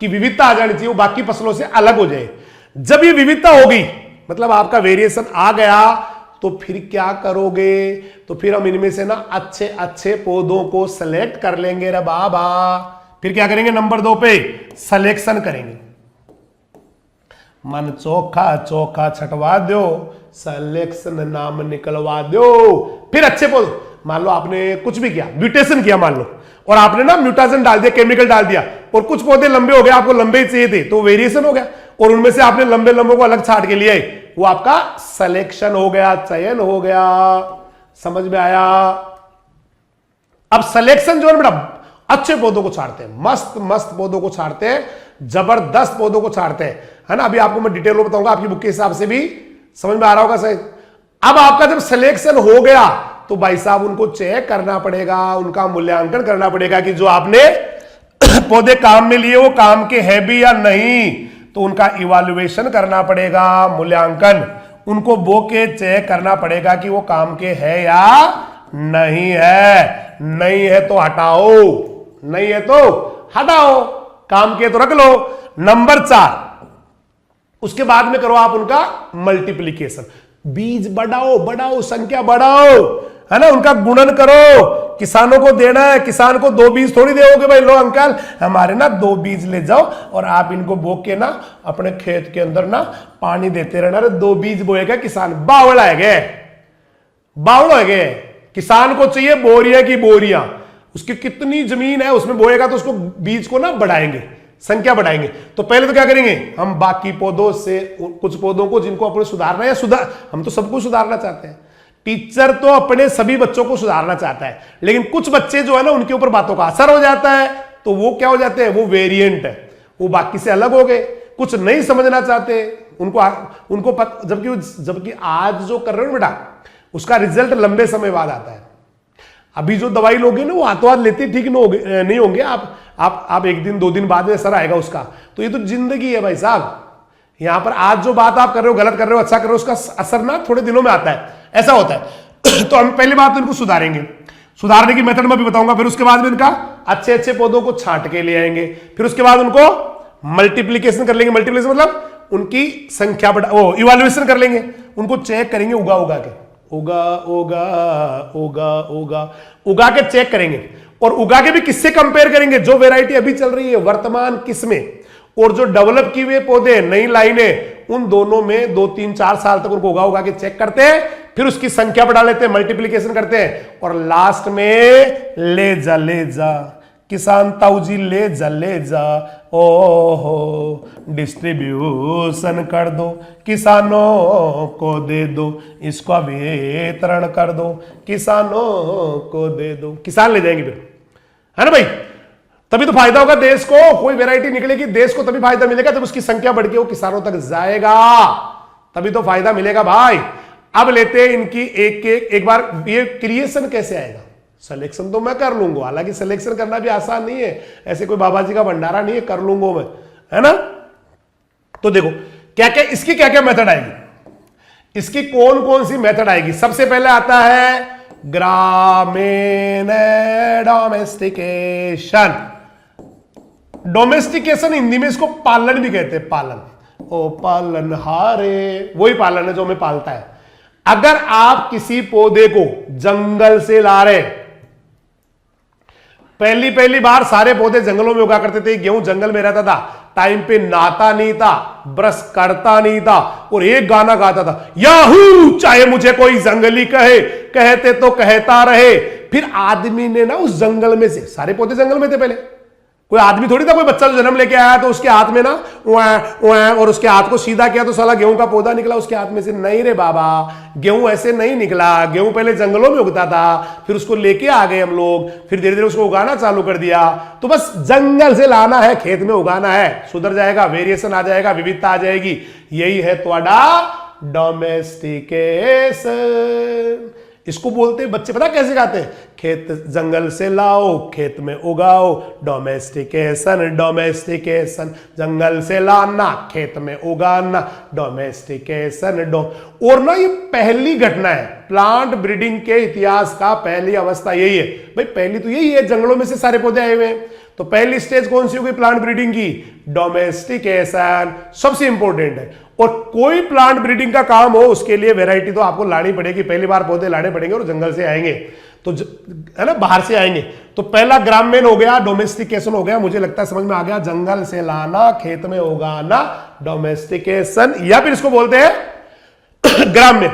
कि विविधता आ जानी चाहिए, वो बाकी फसलों से अलग हो जाए। जब ये विविधता होगी मतलब आपका वेरिएशन आ गया, तो फिर क्या करोगे, तो फिर हम इनमें से ना अच्छे अच्छे पौधों को सेलेक्ट कर लेंगे रे बाबा। फिर क्या करेंगे, नंबर 2 पे सिलेक्शन करेंगे, मन चोखा चोखा छटवा दो, सिलेक्शन नाम निकलवा दो। फिर अच्छे पौधे, मान लो आपने कुछ भी किया, म्यूटेशन किया मान लो, और आपने ना म्यूटाजन डाल दिया, केमिकल डाल दिया, और कुछ पौधे लंबे हो गए, आपको लंबे ही चाहिए थे तो वेरिएशन हो गया, और उनमें से आपने लंबे लंबे को अलग छाट के लिए, वो आपका सिलेक्शन हो गया, चयन हो गया। समझ में आया? अब सिलेक्शन जो है बेटा अच्छे पौधों को छाड़ते हैं, मस्त मस्त पौधों को छाड़ते हैं, जबरदस्त पौधों को छाड़ते हैं, है ना। अभी आपको मैं डिटेल में बताऊंगा, आपकी बुक के हिसाब से भी समझ में आ रहा होगा सही। अब आपका जब सिलेक्शन हो गया तो भाई साहब उनको चेक करना पड़ेगा, उनका मूल्यांकन करना पड़ेगा कि जो आपने पौधे काम में लिए वो काम के हैं भी या नहीं। तो उनका इवैल्यूएशन करना पड़ेगा, मूल्यांकन, उनको बो के चेक करना पड़ेगा कि वो काम के है या नहीं है। नहीं है तो हटाओ, नहीं है तो हटाओ, काम के तो रख लो। नंबर 4, उसके बाद में करो आप उनका मल्टीप्लीकेशन, बीज बढ़ाओ, बढ़ाओ, संख्या बढ़ाओ, है ना, उनका गुणन करो। किसानों को देना है, किसान को 2 बीज थोड़ी दोगे भाई, लो अंकल हमारे ना 2 बीज ले जाओ और आप इनको बो के ना अपने खेत के अंदर ना पानी देते रहना। अरे 2 बीज बोएगा किसान, बावड़ा है गए, बावड़ा है गए। किसान को चाहिए बोरिया की बोरियां, उसकी कितनी जमीन है उसमें बोएगा तो उसको बीज को ना बढ़ाएंगे, संख्या बढ़ाएंगे। तो पहले तो क्या करेंगे, हम बाकी पौधों से कुछ पौधों को जिनको अपने सुधारना है, हम तो सबको सुधारना चाहते हैं। टीचर तो अपने सभी बच्चों को सुधारना चाहता है, लेकिन कुछ बच्चे जो है ना उनके ऊपर बातों का असर हो जाता है, तो वो क्या हो जाते हैं, वो वेरिएंट है, वो बाकी से अलग हो गए, कुछ नहीं समझना चाहते उनको जबकि आज जो कर रहे हो बेटा उसका रिजल्ट लंबे समय बाद आता है। अभी जो दवाई लोगे ना वो हाथों हाथ लेते ठीक नहीं होंगे, आप 1 दिन 2 दिन बाद में असर आएगा उसका। तो ये तो जिंदगी है भाई साहब, यहां पर आज जो बात आप कर रहे हो, गलत कर रहे हो, अच्छा कर रहे हो, उसका असर ना थोड़े दिनों में आता है, ऐसा होता है। तो हम पहली बात तो इनको सुधारेंगे, सुधारने की मेथड मैं भी बताऊंगा। फिर उसके बाद में इनका अच्छे अच्छे पौधों को छांट के ले आएंगे। फिर उसके बाद उनको मल्टीप्लीकेशन कर लेंगे, मल्टीप्लीकेशन मतलब उनकी संख्या इवैल्यूएशन कर लेंगे, उनको चेक करेंगे उगा उगा के, उगा उगा उगा उगा उगा के चेक करेंगे। और उगा के भी किससे कंपेयर करेंगे, जो वेराइटी अभी चल रही है वर्तमान किस्में और जो डेवलप किए हुए पौधे नई लाइनें, उन दोनों में 2 3 4 साल तक उनको उगा उगा के चेक करते हैं, फिर उसकी संख्या बढ़ा लेते हैं, मल्टीप्लीकेशन करते हैं, और लास्ट में ले जा किसान ताऊ जी ले जा, ओहो डिस्ट्रीब्यूशन कर दो, किसानों को दे दो, इसका वितरण कर दो, किसानों को दे दो। किसान ले जाएंगे फिर, है ना भाई, तभी तो फायदा होगा देश को। कोई वैरायटी निकलेगी देश को तभी फायदा मिलेगा जब उसकी संख्या बढ़ के वो किसानों तक जाएगा, तभी तो फायदा मिलेगा भाई। अब लेते हैं इनकी एक बार ये क्रिएशन कैसे आएगा। सिलेक्शन तो मैं कर लूंगा, हालांकि सिलेक्शन करना भी आसान नहीं है, ऐसे कोई बाबा जी का भंडारा नहीं है, कर लूंगा मैं, है ना। तो देखो क्या क्या इसकी क्या क्या मेथड आएगी, इसकी कौन कौन सी मेथड आएगी। सबसे पहले आता है ग्रामीण डोमेस्टिकेशन। डोमेस्टिकेशन हिंदी में इसको पालन भी कहते हैं, पालन, ओ पालनहारे, वही पालन है जो हमें पालता है। अगर आप किसी पौधे को जंगल से ला रहे, पहली बार सारे पौधे जंगलों में उगा करते थे, गेहूं जंगल में रहता था, टाइम पे नहाता नहीं था, ब्रश करता नहीं था, और एक गाना गाता था, याहू चाहे मुझे कोई जंगली कहे, कहते तो कहता रहे। फिर आदमी ने ना उस जंगल में से, सारे पौधे जंगल में थे पहले, कोई आदमी थोड़ी था, कोई बच्चा जो जन्म लेके आया तो उसके हाथ में ना और उसके हाथ को सीधा किया तो साला गेहूं का पौधा निकला उसके हाथ में से। नहीं रे बाबा, गेहूं ऐसे नहीं निकला, गेहूं पहले जंगलों में उगता था, फिर उसको लेके आ गए हम लोग, फिर धीरे धीरे उसको उगाना चालू कर दिया। तो बस जंगल से लाना है, खेत में उगाना है, सुधर जाएगा, वेरिएशन आ जाएगा, विविधता आ जाएगी। यही है तुम्हारा डोमेस्टिकेशन। इसको बोलते हैं बच्चे, पता कैसे गाते हैं, खेत जंगल से लाओ खेत में उगाओ, डोमेस्टिकेशन डोमेस्टिकेशन, जंगल से लाना खेत में उगाना, डोमेस्टिकेशन और ना ये पहली घटना है प्लांट ब्रीडिंग के इतिहास का, पहली अवस्था यही है भाई, पहली तो यही है, जंगलों में से सारे पौधे आए हुए हैं। तो पहली स्टेज कौन सी होगी प्लांट ब्रीडिंग की, डोमेस्टिकेशन, सबसे इंपॉर्टेंट है। और कोई प्लांट ब्रीडिंग का काम हो उसके लिए वैरायटी तो आपको लानी पड़ेगी, पहली बार पौधे लाने पड़ेंगे और जंगल से आएंगे, तो है ना, बाहर से आएंगे। तो पहला ग्रामीण हो गया, डोमेस्टिकेशन हो गया, मुझे लगता है समझ में आ गया, जंगल से लाना खेत में उगाना, डोमेस्टिकेशन, या फिर इसको बोलते हैं ग्रामीण।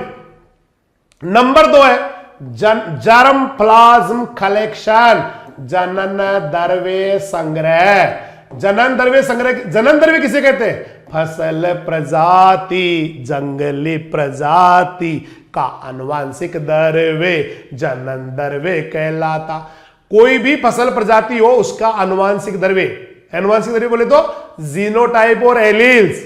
नंबर 2 है जर्म प्लाज्म कलेक्शन, जनन द्रव्य संग्रह। जनन द्रव्य संग्रह, जनन द्रव्य किसे कहते हैं, फसल प्रजाति, जंगली प्रजाति का आनुवांशिक द्रव्य जनन द्रव्य कहलाता। कोई भी फसल प्रजाति हो उसका आनुवांशिक द्रव्य, आनुवांशिक द्रव्य बोले तो जीनोटाइप और एलील्स,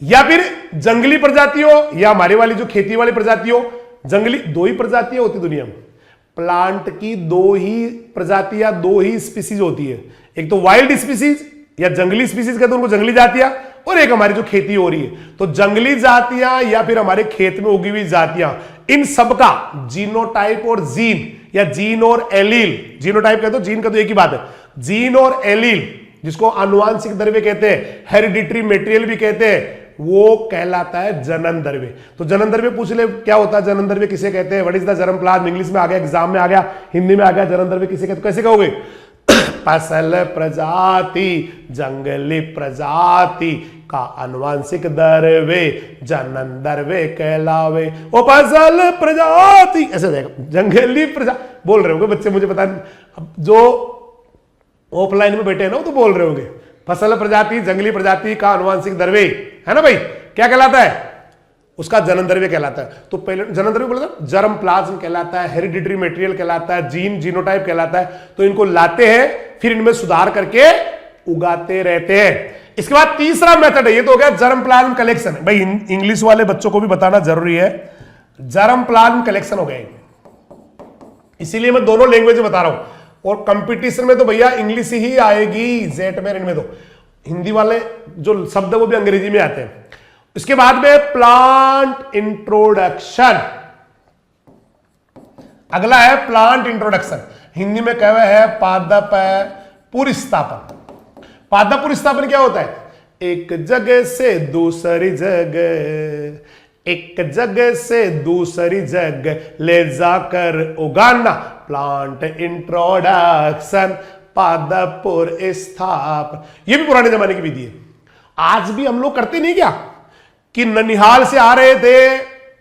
या फिर जंगली प्रजाति हो या हमारी वाली जो खेती वाली प्रजाति हो। जंगली 2 ही प्रजातियां होती दुनिया में, प्लांट की 2 ही प्रजातियां, 2 ही स्पीसीज होती है, एक तो वाइल्ड स्पीसीज या जंगली स्पीसीज कहते हैं उनको जंगली जातियां, और एक हमारी जो खेती हो रही है। तो जंगली जातियां या फिर हमारे खेत में उगी हुई जातियां, इन सबका जीनोटाइप और जीन या जीन और एलील, जीनोटाइप कहते हो, जीन का तो एक ही बात है, जीन और एलील जिसको आनुवांशिक द्रव्य कहते हैं, हेरिडिटरी मटेरियल भी कहते हैं, वो कहलाता है जनन द्रव्य। तो जनन द्रव्य पूछ ले क्या होता है, जनन द्रव्य किसे कहते हैं, what is the germ plasm, English में आ गया, एग्जाम में आ गया, हिंदी में आ गया, जनन द्रव्य किसे कहते, कैसे कहोगे, फसल प्रजाति, जंगली प्रजाति का आनुवांशिक द्रव्य जनन द्रव्य कहलावे। ओ फसल प्रजाति ऐसे देखो, जंगली प्रजा बोल रहे होंगे बच्चे, मुझे पता नहीं, जो ऑफलाइन में बैठे हैं ना वो तो बोल रहे होंगे, फसल प्रजाति, जंगली प्रजाति का आनुवांशिक द्रव्य है ना भाई, क्या कहलाता है, उसका जनन द्रव्य कहलाता है। तो पहले जनन द्रव्य बोला था, जर्म प्लाज्म कहलाता है, हेरिडिटरी मटेरियल कहलाता है, जीन जीनोटाइप कहलाता है। तो इनको लाते हैं, फिर इनमें सुधार करके उगाते रहते हैं। इसके बाद तीसरा मेथड है, ये तो हो गया जर्म प्लाज्म कलेक्शन। भाई इंग्लिश वाले बच्चों को भी बताना जरूरी है, जर्म प्लाज्म कलेक्शन हो गया, इसीलिए मैं दोनों लैंग्वेज में बता रहा हूं। और कंपटीशन में तो भैया इंग्लिश ही आएगी, जेट में, इनमें तो हिंदी वाले जो शब्द वो भी अंग्रेजी में आते हैं। इसके बाद में प्लांट इंट्रोडक्शन, अगला है प्लांट इंट्रोडक्शन, हिंदी में कहे हुए है पादप पुरस्थापन। पादप पुरस्थापन क्या होता है, एक जगह से दूसरी जगह, एक जगह से दूसरी जगह ले जाकर उगाना, प्लांट इंट्रोडक्शन, पादप पुरस्थापन। ये भी पुराने जमाने की विधि है, आज भी हम लोग करते नहीं क्या, कि ननिहाल से आ रहे थे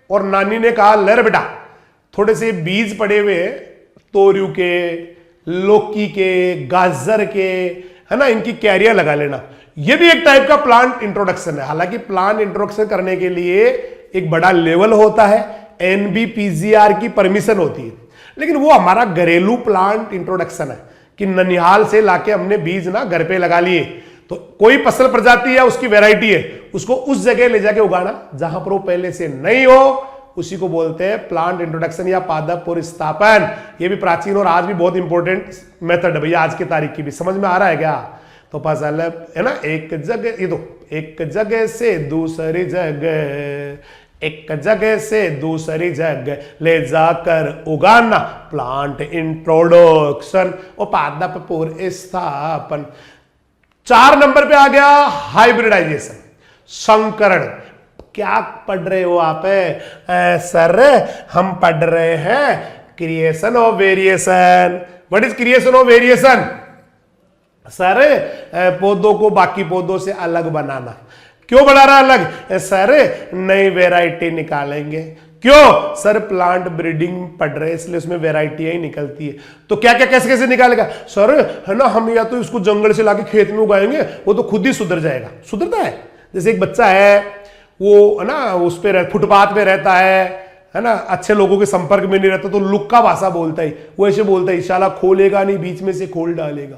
और नानी ने कहा ले रे बेटा थोड़े से बीज पड़े हुए तोरियों के, लौकी के, गाजर के, है ना, इनकी कैरियर लगा लेना। ये भी एक टाइप का प्लांट इंट्रोडक्शन है। हालांकि प्लांट इंट्रोडक्शन करने के लिए एक बड़ा लेवल होता है, NBPGR की परमिशन होती है, लेकिन वो हमारा घरेलू प्लांट इंट्रोडक्शन है कि ननिहाल से लाके हमने बीज ना घर पे लगा लिए। तो कोई फसल प्रजाति या उसकी वैरायटी है, उसको उस जगह ले जाके उगाना जहां पर वो पहले से नहीं हो, उसी को बोलते हैं प्लांट इंट्रोडक्शन या पादप पुरस्थापन। ये भी प्राचीन और आज भी बहुत इंपॉर्टेंट मेथड है भैया, आज की तारीख की भी। समझ में आ रहा है क्या? तो फसल है ना, एक जगह, ये तो एक जगह से दूसरी जगह, एक जगह से दूसरी जगह ले जाकर उगाना, प्लांट इंट्रोडक्शन और पादप पुरस्थापन। 4 नंबर पे आ गया हाइब्रिडाइजेशन, संकरण। क्या पढ़ रहे हो आप? सर हम पढ़ रहे हैं creation of variation. What is creation of variation? Sir पौधों को बाकी पौधों से अलग बनाना। क्यों बना रहा अलग? सर नई वैरायटी निकालेंगे। क्यों? सर प्लांट ब्रीडिंग पढ़ रहे हैं इसलिए उसमें वैरायटियां ही निकलती है। तो क्या क्या कैसे कैसे निकालेगा? सर है ना, हम या तो इसको जंगल से लाके खेत में उगाएंगे, वो तो खुद ही सुधर जाएगा। सुधरता है? जैसे एक बच्चा है, वो है ना उस पे फुटपाथ पे रहता है ना, अच्छे लोगों के संपर्क में नहीं रहता, तो लुक्का भाषा बोलता है, वो ऐसे बोलता है इंशाल्लाह खोलेगा नहीं, बीच में से खोल डालेगा।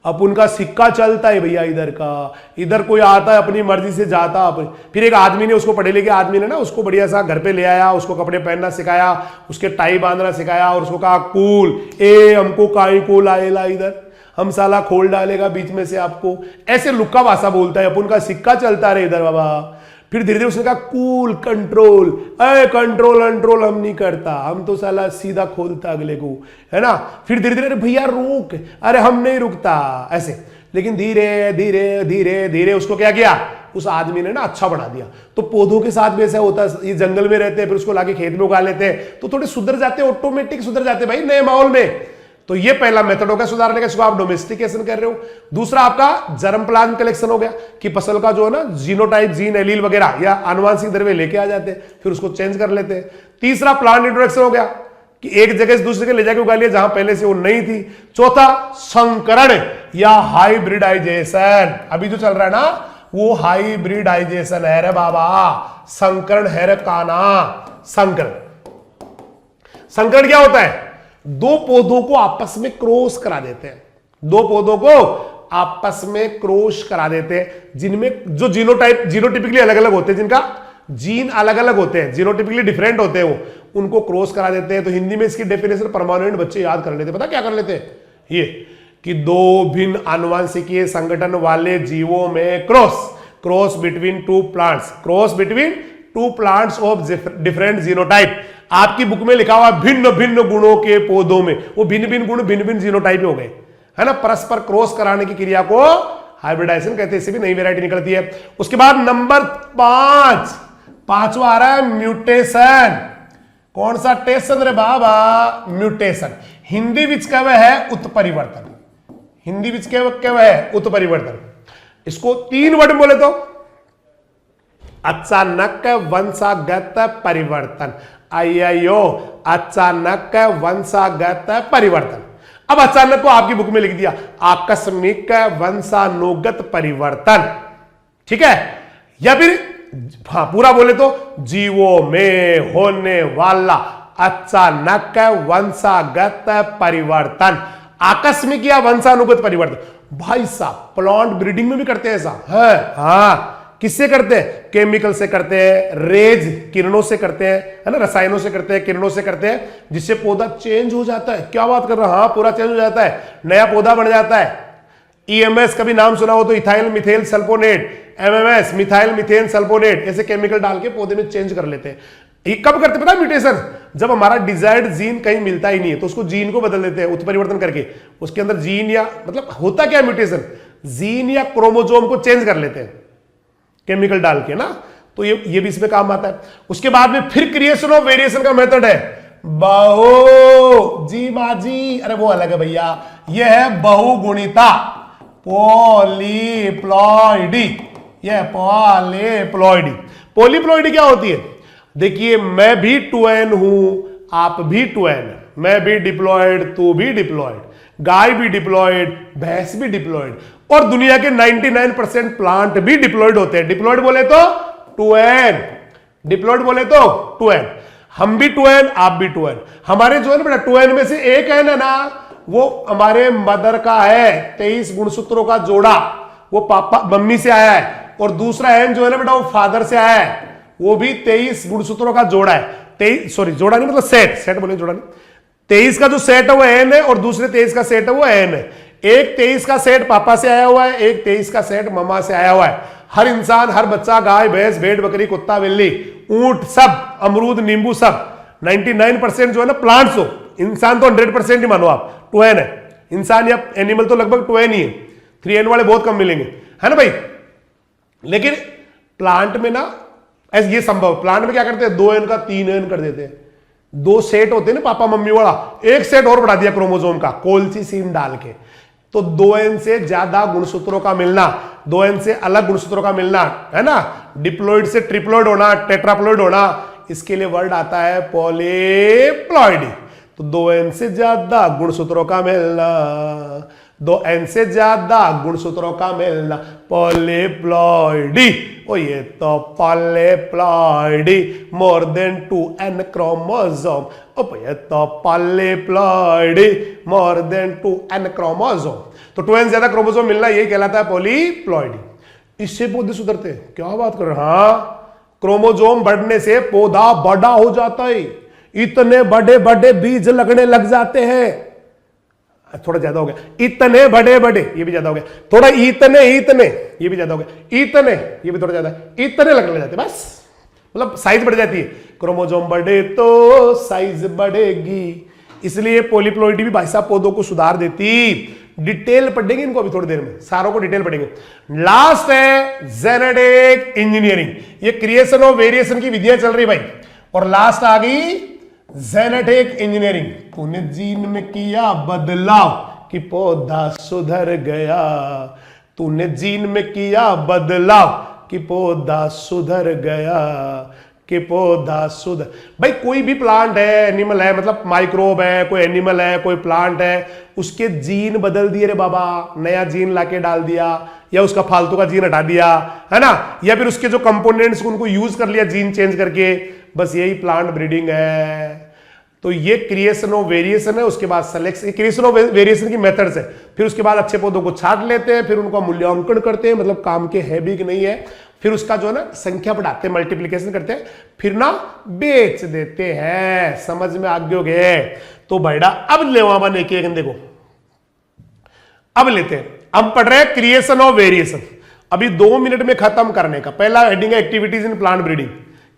अब उनका सिक्का चलता है भैया, इधर का इधर कोई आता है अपनी मर्जी से जाता है। फिर एक आदमी ने उसको, पढ़े लिखे आदमी ने ना उसको बढ़िया सा घर पे ले आया, उसको कपड़े पहनना सिखाया, उसके टाई बांधना सिखाया और उसको कहा कूल ए हमको काई को लाएला इधर, हम साला खोल डालेगा बीच में से आपको। ऐसे लुक्का भाषा बोलता है, अपन का सिक्का चलता रहे इधर बाबा। फिर धीरे धीरे उसने कहा कूल कंट्रोल, कंट्रोल कंट्रोल हम नहीं करता, हम तो साला सीधा खोलता अगले को, है ना। फिर धीरे धीरे भैया रुक, अरे हम नहीं रुकता, ऐसे। लेकिन धीरे धीरे धीरे धीरे उसको क्या किया, उस आदमी ने ना अच्छा बना दिया। तो पौधों के साथ भी ऐसा होता है, ये जंगल में रहते हैं फिर उसको लाके खेत में उगा लेते हैं, तो थोड़े सुधर जाते हैं, ऑटोमेटिक सुधर जाते हैं भाई नए माहौल में। तो ये पहला मेथड होगा सुधारने का, इसको आप डोमेस्टिकेशन कर रहे हो। दूसरा आपका जर्म प्लांट कलेक्शन हो गया कि फसल का जो है ना जीनोटाइप, जीन एलील वगैरह या आनुवांशिक द्रव्य लेके आ जाते हैं, फिर उसको चेंज कर लेते हैं। तीसरा प्लांट इंट्रोडक्शन हो गया कि एक जगह से दूसरी जगह ले जाके उगा लिया जहां पहले से वो नहीं थी। चौथा संकरण या हाइब्रिडाइजेशन, अभी जो चल रहा है ना वो हाइब्रिडाइजेशन है रे बाबा, संकरण है रे काना। संकरण, संकरण क्या होता है? दो पौधों को आपस में क्रॉस करा देते हैं, दो पौधों को आपस में क्रॉस करा देते हैं, जिनमें जो जीनोटाइप, जीनोटिपिकली अलग अलग होते हैं, जिनका जीन अलग अलग होते हैं, जीनोटिपिकली डिफरेंट होते हैं, वो उनको क्रॉस करा देते हैं। तो हिंदी में इसकी डेफिनेशन परमानेंट बच्चे याद कर लेते हैं। पता क्या कर लेते हैं? ये कि दो भिन्न आनुवंशिकीय संगठन वाले जीवों में cross cross between two plants, cross between two plants of different genotype. आपकी बुक में लिखा हुआ भिन्न भिन्न गुणों के पौधों में, वो भिन्न भिन्न गुण भिन्न भिन्न जीनोटाइप हो गए, है ना। परस्पर क्रॉस कराने की क्रिया को हाइब्रिडाइजेशन कहते हैं, इससे भी नई वैरायटी निकलती है। उसके बाद नंबर 5, पांचवा आ रहा है म्यूटेशन। कौन सा टेशन रे बाबा? म्यूटेशन। हिंदी विच कव है उत्परिवर्तन, हिंदी विच कव है उत्परिवर्तन। इसको 3 वर्ड बोले तो अचानक वंशागत परिवर्तन, आइयो अचानक वंशागत परिवर्तन। अब अचानक को आपकी बुक में लिख दिया आकस्मिक वंशानुगत परिवर्तन, ठीक है। या फिर हाँ पूरा बोले तो जीवों में होने वाला अचानक वंशागत परिवर्तन, आकस्मिक या वंशानुगत परिवर्तन। भाई साहब प्लांट ब्रीडिंग में भी करते हैं ऐसा है, हाँ। किससे करते हैं? केमिकल से करते हैं, रेज किरणों से करते हैं, है ना, रसायनों से करते हैं, किरणों से करते हैं, जिससे पौधा चेंज हो जाता है। क्या बात कर रहा? हाँ पूरा चेंज हो जाता है, नया पौधा बन जाता है। ईएमएस कभी नाम सुना हो तो ethyl methyl sulphonate, MMS methyl methane sulphonate, ऐसे केमिकल डाल के पौधे में चेंज कर लेते हैं। ये कब करते पता है म्यूटेशन? जब हमारा डिजायर्ड जीन कहीं मिलता ही नहीं है तो उसको जीन को बदल देते हैं उत्परिवर्तन करके, उसके अंदर जीन या मतलब होता क्या म्यूटेशन, जीन या क्रोमोजोम को चेंज कर लेते हैं केमिकल डाल के ना, तो ये भी इसमें काम आता है। उसके बाद में फिर क्रिएशन ऑफ वेरिएशन का मेथड है बहु जी माजी, अरे वो अलग है भैया, ये है बहुगुणिता पॉलीप्लॉइडी, ये पॉलीप्लॉइडी। पॉलीप्लॉइडी क्या होती है? देखिए मैं भी ट्वेन हूं, आप भी ट्वेन, मैं भी डिप्लॉयड, तू भी डिप्लॉयड, गाय भी डिप्लॉयड, भैंस भी डिप्लॉयड, और दुनिया के 99% प्लांट भी डिप्लॉयड होते हैं। डिप्लॉयड बोले तो ट्वेन, डिप्लॉयड बोले तो ट्वेन। हम भी ट्वेन, आप भी ट्वेन। हमारे जो है ना बेटा ट्वेन में से एक है ना वो हमारे मदर का है, 23 गुणसूत्रों का जोड़ा, वो पापा मम्मी से आया है, और दूसरा है जो है ना बेटा वो फादर से आया है, वो भी 23 गुणसूत्रों का जोड़ा है। 23 सॉरी जोड़ा नहीं मतलब सेट, सेट बोले जोड़ा नहीं। 23 का जो सेट है वो एन है, और दूसरे 23 का सेट है वो एन है। एक 23 का सेट पापा से आया हुआ है, एक 23 का सेट मम्मा से आया हुआ है। हर इंसान, हर बच्चा, गाय भैंस भेड़ बकरी कुत्ता बिल्ली ऊंट सब, अमरूद नींबू सब 99% जो है ना प्लांट्स हो, इंसान तो 100% ही मानो आप ट्वेन है। इंसान या एनिमल तो लगभग ट्वेन ही है, 3N वाले बहुत कम मिलेंगे, है ना भाई। लेकिन प्लांट में ना ऐसे ये संभव, प्लांट में क्या करते हैं 2N का 3N कर देते हैं। 2 सेट होते हैं ना पापा मम्मी वाला, एक सेट और बढ़ा दिया क्रोमोसोम का कोल्चिसिन डाल के, तो 2N से ज्यादा गुणसूत्रों का मिलना, 2N से अलग गुणसूत्रों का मिलना, है ना, डिप्लॉइड से ट्रिप्लॉइड होना, टेट्राप्लॉइड होना, इसके लिए वर्ड आता है पॉलीप्लॉइडी। तो 2N से ज्यादा गुणसूत्रों का मिलना, 2N से ज्यादा गुणसूत्रों का मिलना पॉलीप्लॉइडी। ओ ये तो polyploidy, more than 2N chromosome, ओ ये तो polyploidy, more than 2N chromosome. तो 2N ज्यादा क्रोमोसोम मिलना यही कहलाता है पॉलीप्लॉइडी। इससे पौधे सुधरते हैं, क्या बात कर रहे हैं। हाँ क्रोमोसोम बढ़ने से पौधा बड़ा हो जाता है, इतने बड़े बड़े बीज लगने लग जाते हैं। थोड़ा ज्यादा हो गया, इतने बड़े बड़े, ये भी ज्यादा हो गया, थोड़ा इतने इतने, ये भी ज्यादा हो गया, इतने, ये भी थोड़ा ज्यादा, इतने लगने लग जाते, बस मतलब साइज बढ़ जाती है। क्रोमोसोम बढ़े तो साइज बढ़ेगी, इसलिए पॉलीप्लॉइडी भी भाई साहब पौधों को सुधार देती। डिटेल पढ़ेंगे इनको अभी थोड़ी देर में, सारों को डिटेल पढ़ेंगे। लास्ट है जेनेटिक इंजीनियरिंग, ये क्रिएशन ऑफ वेरिएशन की विधियां चल रही भाई, और लास्ट आ गई जेनेटिक इंजीनियरिंग। तूने जीन में किया बदलाव कि पौधा सुधर गया, तूने जीन में किया बदलाव कि पौधा सुधर गया, कि पौधा सुधर। भाई कोई भी प्लांट है, एनिमल है, मतलब माइक्रोब है, कोई एनिमल है, कोई प्लांट है, उसके जीन बदल दिए रे बाबा, नया जीन लाके डाल दिया, या उसका फालतू का जीन हटा दिया, है ना, या फिर उसके जो कंपोनेंट्स उनको यूज कर लिया जीन चेंज करके, बस यही प्लांट ब्रीडिंग है। तो ये क्रिएशन ऑफ वेरिएशन है। उसके बाद सिलेक्शन, क्रिएशन ऑफ वेरिएशन की मेथड्स है। फिर उसके बाद अच्छे पौधों को छांट लेते हैं, फिर उनका मूल्यांकन करते हैं, मतलब काम के है भी कि नहीं है, फिर उसका जो है ना संख्या बढ़ाते हैं, मल्टीप्लीकेशन करते हैं, फिर ना बेच देते हैं। समझ में आगे हो गए। तो बेटा अब ले अपन एक देखो, अब लेते हैं, हम पढ़ रहे हैं क्रिएशन ऑफ वेरिएशन। अभी 2 मिनट में खत्म करने का। पहला हेडिंग है एक्टिविटीज इन प्लांट ब्रीडिंग,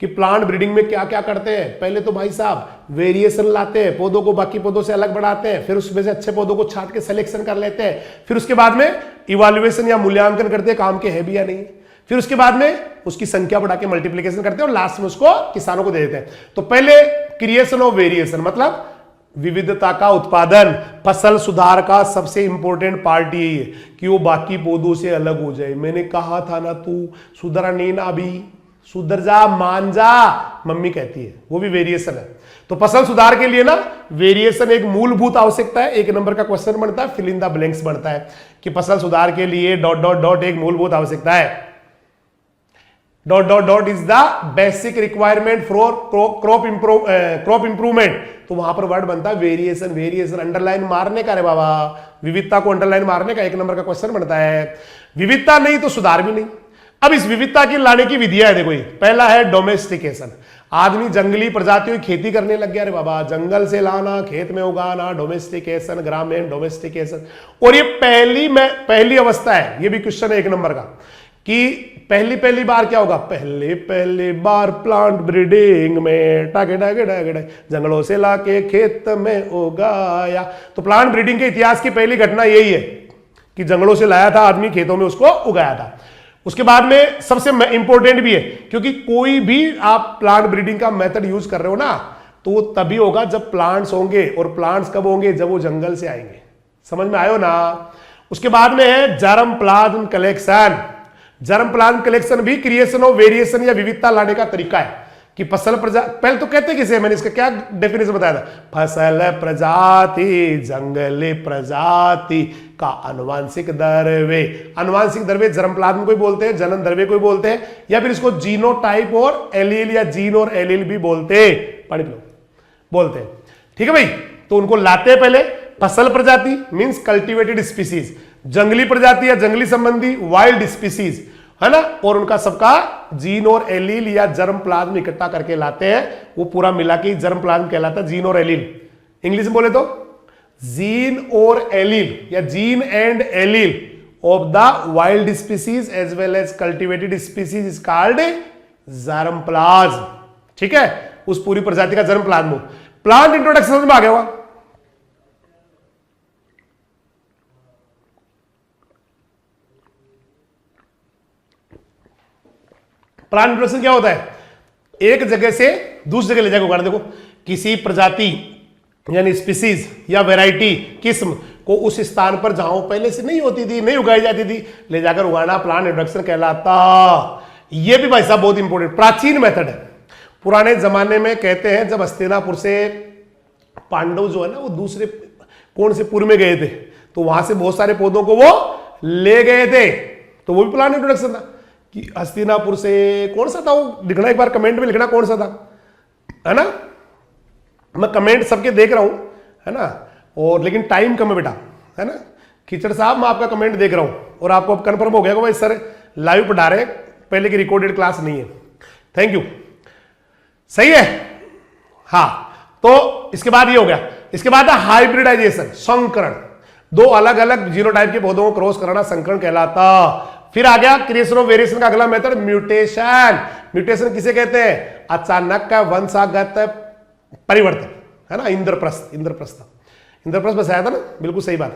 कि प्लांट ब्रीडिंग में क्या क्या करते हैं। पहले तो भाई साहब वेरिएशन लाते हैं, पौधों को बाकी पौधों से अलग बढ़ाते हैं, फिर उसमें से अच्छे पौधों को छांट के सिलेक्शन कर लेते हैं, फिर उसके बाद में इवैल्यूएशन या मूल्यांकन करते हैं काम के है भी या नहीं, फिर उसके बाद में उसकी संख्या बढ़ा के मल्टीप्लीकेशन करते हैं और लास्ट में उसको किसानों को दे देते हैं। तो पहले क्रिएशन ऑफ वेरिएशन मतलब विविधता का उत्पादन, फसल सुधार का सबसे इंपॉर्टेंट पार्ट यही है कि वो बाकी पौधों से अलग हो जाए। मैंने कहा था ना, तू सुधरा नहीं ना, अभी सुधर जा, मान जा, मम्मी कहती है, वो भी वेरिएशन है। तो फसल सुधार के लिए ना वेरिएशन एक मूलभूत आवश्यकता है। 1 नंबर का क्वेश्चन बनता है, फिल इन द ब्लैंक्स बनता है कि फसल सुधार के लिए डॉट डॉट डॉट एक मूलभूत आवश्यकता है। Dot dot dot is the basic requirement for crop improvement. तो वहां पर वर्ड बनता है वेरिएशन। वेरिएशन अंडरलाइन मारने का रे बाबा, विविधता को अंडरलाइन मारने का 1 नंबर का क्वेश्चन बनता है। विविधता नहीं तो सुधार भी नहीं। अब इस विविधता की लाने की विधियां है, देखो ये पहला है डोमेस्टिकेशन। आदमी जंगली प्रजातियों की खेती करने लग गया रे बाबा, जंगल से लाना, खेत में उगाना, डोमेस्टिकेशन, ग्रामीण डोमेस्टिकेशन। और ये पहली अवस्था है, ये भी क्वेश्चन है 1 नंबर का कि पहली बार क्या होगा। पहली बार प्लांट ब्रीडिंग में टागे टागे टागे जंगलों से लाके खेत में उगाया। तो प्लांट ब्रीडिंग के इतिहास की पहली घटना यही है कि जंगलों से लाया था आदमी, खेतों में उसको उगाया था। उसके बाद में सबसे इंपॉर्टेंट भी है, क्योंकि कोई भी आप प्लांट ब्रीडिंग का मेथड यूज कर रहे हो ना, तो वो तभी होगा जब प्लांट्स होंगे। और प्लांट्स कब होंगे, जब वो जंगल से आएंगे। समझ में आयो ना। उसके बाद में है germ plasm collection. Germ plasm collection भी क्रिएशन ऑफ वेरिएशन या विविधता लाने का तरीका है कि फसल पहले तो कहते किसे, मैंने इसका क्या डेफिनेशन बताया था, फसल प्रजाति जंगली प्रजाति का अनुवांशिक द्रव्य। अनुवांशिक द्रव्य जर्म प्लाज्म को बोलते हैं, जनन द्रव्य को बोलते हैं, या फिर इसको जीनोटाइप और एलील या जीन और एलील भी बोलते बोलते हैं। ठीक है भाई। तो उनको लाते हैं पहले फसल प्रजाति मींस कल्टीवेटेड स्पीसीज, जंगली प्रजाति या जंगली संबंधी वाइल्ड स्पीसीज, है ना, और उनका सबका जीन और एलील या जर्म प्लाज्म इकट्ठा करके लाते हैं। वो पूरा मिला के जर्म प्लाज्म कहलाता है, जीन और एलील। इंग्लिश में बोले तो जीन और एलील या gene and allele of the wild species as well as cultivated species is called germplasm. ठीक है, उस पूरी प्रजाति का जर्म प्लाज्म। प्लांट इंट्रोडक्शन समझ में आ गया हुआ। प्लांट इंट्रोडक्शन क्या होता है, एक जगह से दूसरी जगह ले जाकर उगाना। देखो किसी प्रजाति यानी स्पीसीज या वैरायटी किस्म को उस स्थान पर जहां पहले से नहीं होती थी, नहीं उगाई जाती थी, ले जाकर उगाना प्लांट इंट्रोडक्शन कहलाता। यह भी भाई साहब बहुत इंपॉर्टेंट प्राचीन मेथड है। पुराने जमाने में कहते हैं जब हस्तिनापुर से पांडव जो है ना वो दूसरे कौन से पुर में गए थे, तो वहां से बहुत सारे पौधों को वो ले गए थे, तो वो भी प्लांट इंट्रोडक्शन था कि हस्तिनापुर से कौन सा था वो लिखना, एक बार कमेंट में लिखना कौन सा था, है ना। मैं कमेंट सबके देख रहा हूं, है ना, और लेकिन टाइम कम है बेटा, है ना। खिचड़ साहब मैं आपका कमेंट देख रहा हूं और आपको अब कंफर्म हो गया कि भाई सर लाइव पढ़ा रहे, पहले की रिकॉर्डेड क्लास नहीं है। थैंक यू, सही है। हाँ, तो इसके बाद ये हो गया। इसके बाद है हाइब्रिडाइजेशन, संकरण। दो अलग अलग जीनोटाइप के पौधों को क्रॉस कराना संकरण कहलाता। फिर आ गया क्रिएशन ऑफ वेरिएशन का अगला मेथड म्यूटेशन। म्यूटेशन किसे कहते हैं, अचानक का वंशागत परिवर्तन, है ना। इंद्रप्रस्थ बताया था ना, बिल्कुल सही बात।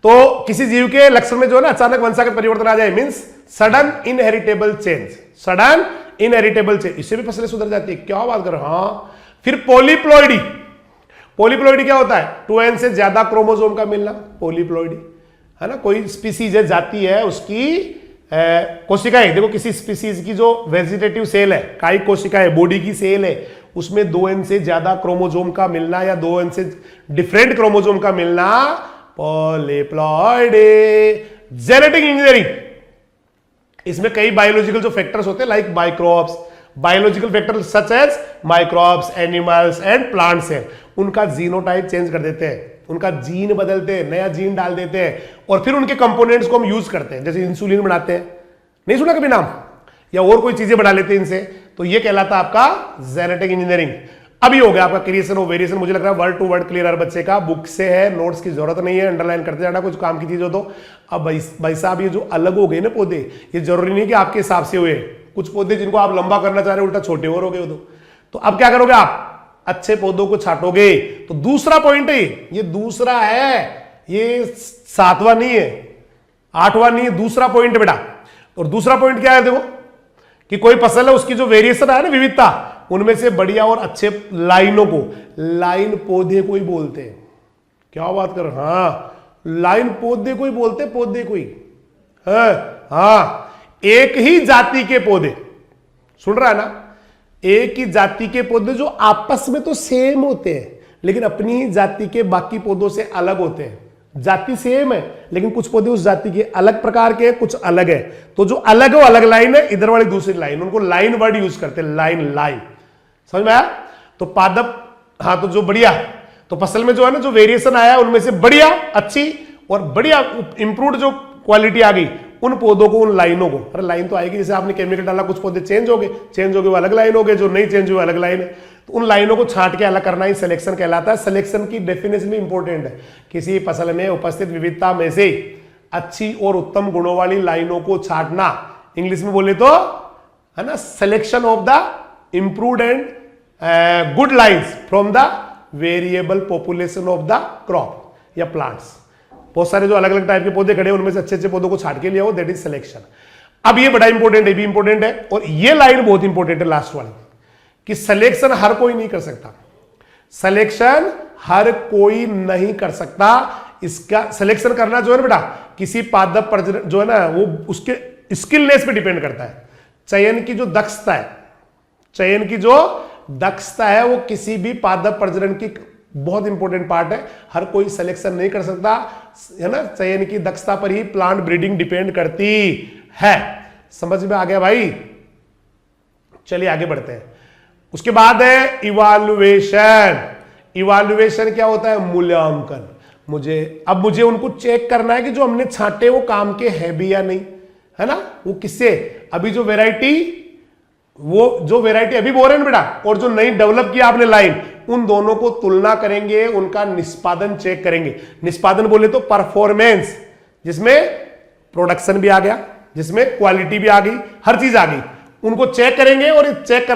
तो किसी जीव के लक्षण में जो है ना अचानक वंशागत परिवर्तन आ जाए means sudden inheritable change, sudden inheritable change, इससे भी फसलें सुधर जाती है। क्या बात कर रहे हो। हाँ, फिर पॉलीप्लॉइडी। पॉलीप्लॉइडी क्या होता है, 2n से ज्यादा क्रोमोसोम का मिलना, पॉलीप्लॉइडी, है ना। कोई स्पीसीज है, जाति है, उसकी कोशिकाएं, देखो किसी स्पीसीज की जो वेजिटेटिव सेल है, कायिक कोशिका है, बॉडी की सेल है, उसमें 2n से ज्यादा क्रोमोसोम का मिलना या 2n से डिफरेंट क्रोमोसोम का मिलना पॉलीप्लॉइडी। जेनेटिक इंजीनियरिंग, इसमें कई बायोलॉजिकल जो फैक्टर्स होते हैं like microbes, biological factor such as microbes, animals and plants है, उनका जीनोटाइप चेंज कर देते हैं, उनका जीन बदलते हैं, नया जीन डाल देते हैं, और फिर उनके कंपोनेंट्स को हम यूज करते हैं, जैसे इंसुलिन बनाते हैं, नहीं सुना कभी नाम, या और कोई चीजें बना लेते हैं इनसे, तो ये कहलाता है आपका जेनेटिक इंजीनियरिंग। अभी हो गया आपका क्रिएशन और वेरिएशन। मुझे लग रहा है वर्ड टू वर्ड क्लियर हर बच्चे का, बुक से है, नोट्स की जरूरत नहीं है, अंडरलाइन करते जाना कुछ काम की चीज हो तो। अब भाई साहब ये जो अलग हो गए ना पौधे, ये जरूरी नहीं कि आपके हिसाब से हुए, कुछ पौधे जिनको आप लंबा करना चाह रहे हो उल्टा छोटे और हो गए हो तो अब क्या करोगे आप, अच्छे पौधों को छाटोगे। तो दूसरा पॉइंट है ये दूसरा है, ये 7वां नहीं है, 8वां नहीं है, दूसरा पॉइंट बेटा। और दूसरा पॉइंट क्या है देखो, कि कोई फसल है उसकी जो वेरिएशन है ना, विविधता, उनमें से बढ़िया और अच्छे लाइनों को लाइन पौधे को ही बोलते हैं। क्या बात कर, हाँ लाइन पौधे को ही बोलते, पौधे को ही, हाँ एक ही जाति के पौधे, सुन रहा है ना, एक ही जाति के पौधे जो आपस में तो सेम होते हैं लेकिन अपनी ही जाति के बाकी पौधों से अलग होते हैं। जाति सेम है लेकिन कुछ पौधे उस जाति के अलग प्रकार के, कुछ अलग है। तो जो अलग है वो अलग लाइन है, इधर वाली दूसरी लाइन, उनको लाइन वर्ड यूज करते हैं, लाइन। समझ में आया? तो पादप, हाँ तो जो बढ़िया, तो फसल में जो है ना जो वेरिएशन आया उनमें से बढ़िया, अच्छी और बढ़िया इंप्रूव्ड जो क्वालिटी आ गई, उन पौधों को, उन लाइनों को, अरे लाइन तो आएगी, जैसे आपने केमिकल डाला कुछ पौधे चेंज हो गए वो अलग लाइन हो गए, जो नहीं चेंज हुए अलग लाइन है। तो उन लाइनों को छांट के अलग करना ही सिलेक्शन कहलाता है। सिलेक्शन की डेफिनेशन भी इंपॉर्टेंट है, किसी फसल में उपस्थित विविधता में से अच्छी और उत्तम गुणों वाली लाइनों को छांटना, इंग्लिश में बोले तो है ना, selection of the improved and good lines from the variable population of the crop या प्लांट्स। बहुत सारे जो अलग अलग टाइप के पौधे खड़े हैं उनमें से अच्छे अच्छे पौधों को छांट के लिया हो, दैट इज सिलेक्शन। अब ये बड़ा इंपॉर्टेंट है, भी इंपॉर्टेंट है, और ये लाइन बहुत इंपॉर्टेंट है लास्ट वाली, कि सिलेक्शन हर कोई नहीं कर सकता। सिलेक्शन हर कोई नहीं कर सकता। इसका सिलेक्शन करना जो है ना बेटा, किसी पादप प्रजनन जो है ना, वो उसके स्किलनेस पे डिपेंड करता है। चयन की जो दक्षता है, चयन की जो दक्षता है वो किसी भी पादप प्रजनन की बहुत इंपॉर्टेंट पार्ट है। हर कोई सिलेक्शन नहीं कर सकता, है ना, चयन की दक्षता पर ही प्लांट ब्रीडिंग डिपेंड करती है। समझ में आ गया भाई? चलिए आगे बढ़ते हैं। उसके बाद है इवैल्यूएशन। इवैल्यूएशन क्या होता है? मूल्यांकन। मुझे उनको चेक करना है कि जो हमने छांटे वो काम के हैं भी या नहीं, है ना। वो किससे? अभी जो वैरायटी अभी बोल रहे हैं बेटा, और जो नई डेवलप किया आपने लाइन, उन दोनों को तुलना करेंगे, उनका निष्पादन चेक करेंगे। निष्पादन बोले तो परफॉर्मेंस, जिसमें प्रोडक्शन भी आ गया, जिसमें क्वालिटी भी आ गई, हर चीज आ गई, उनको चेक करेंगे। और चेक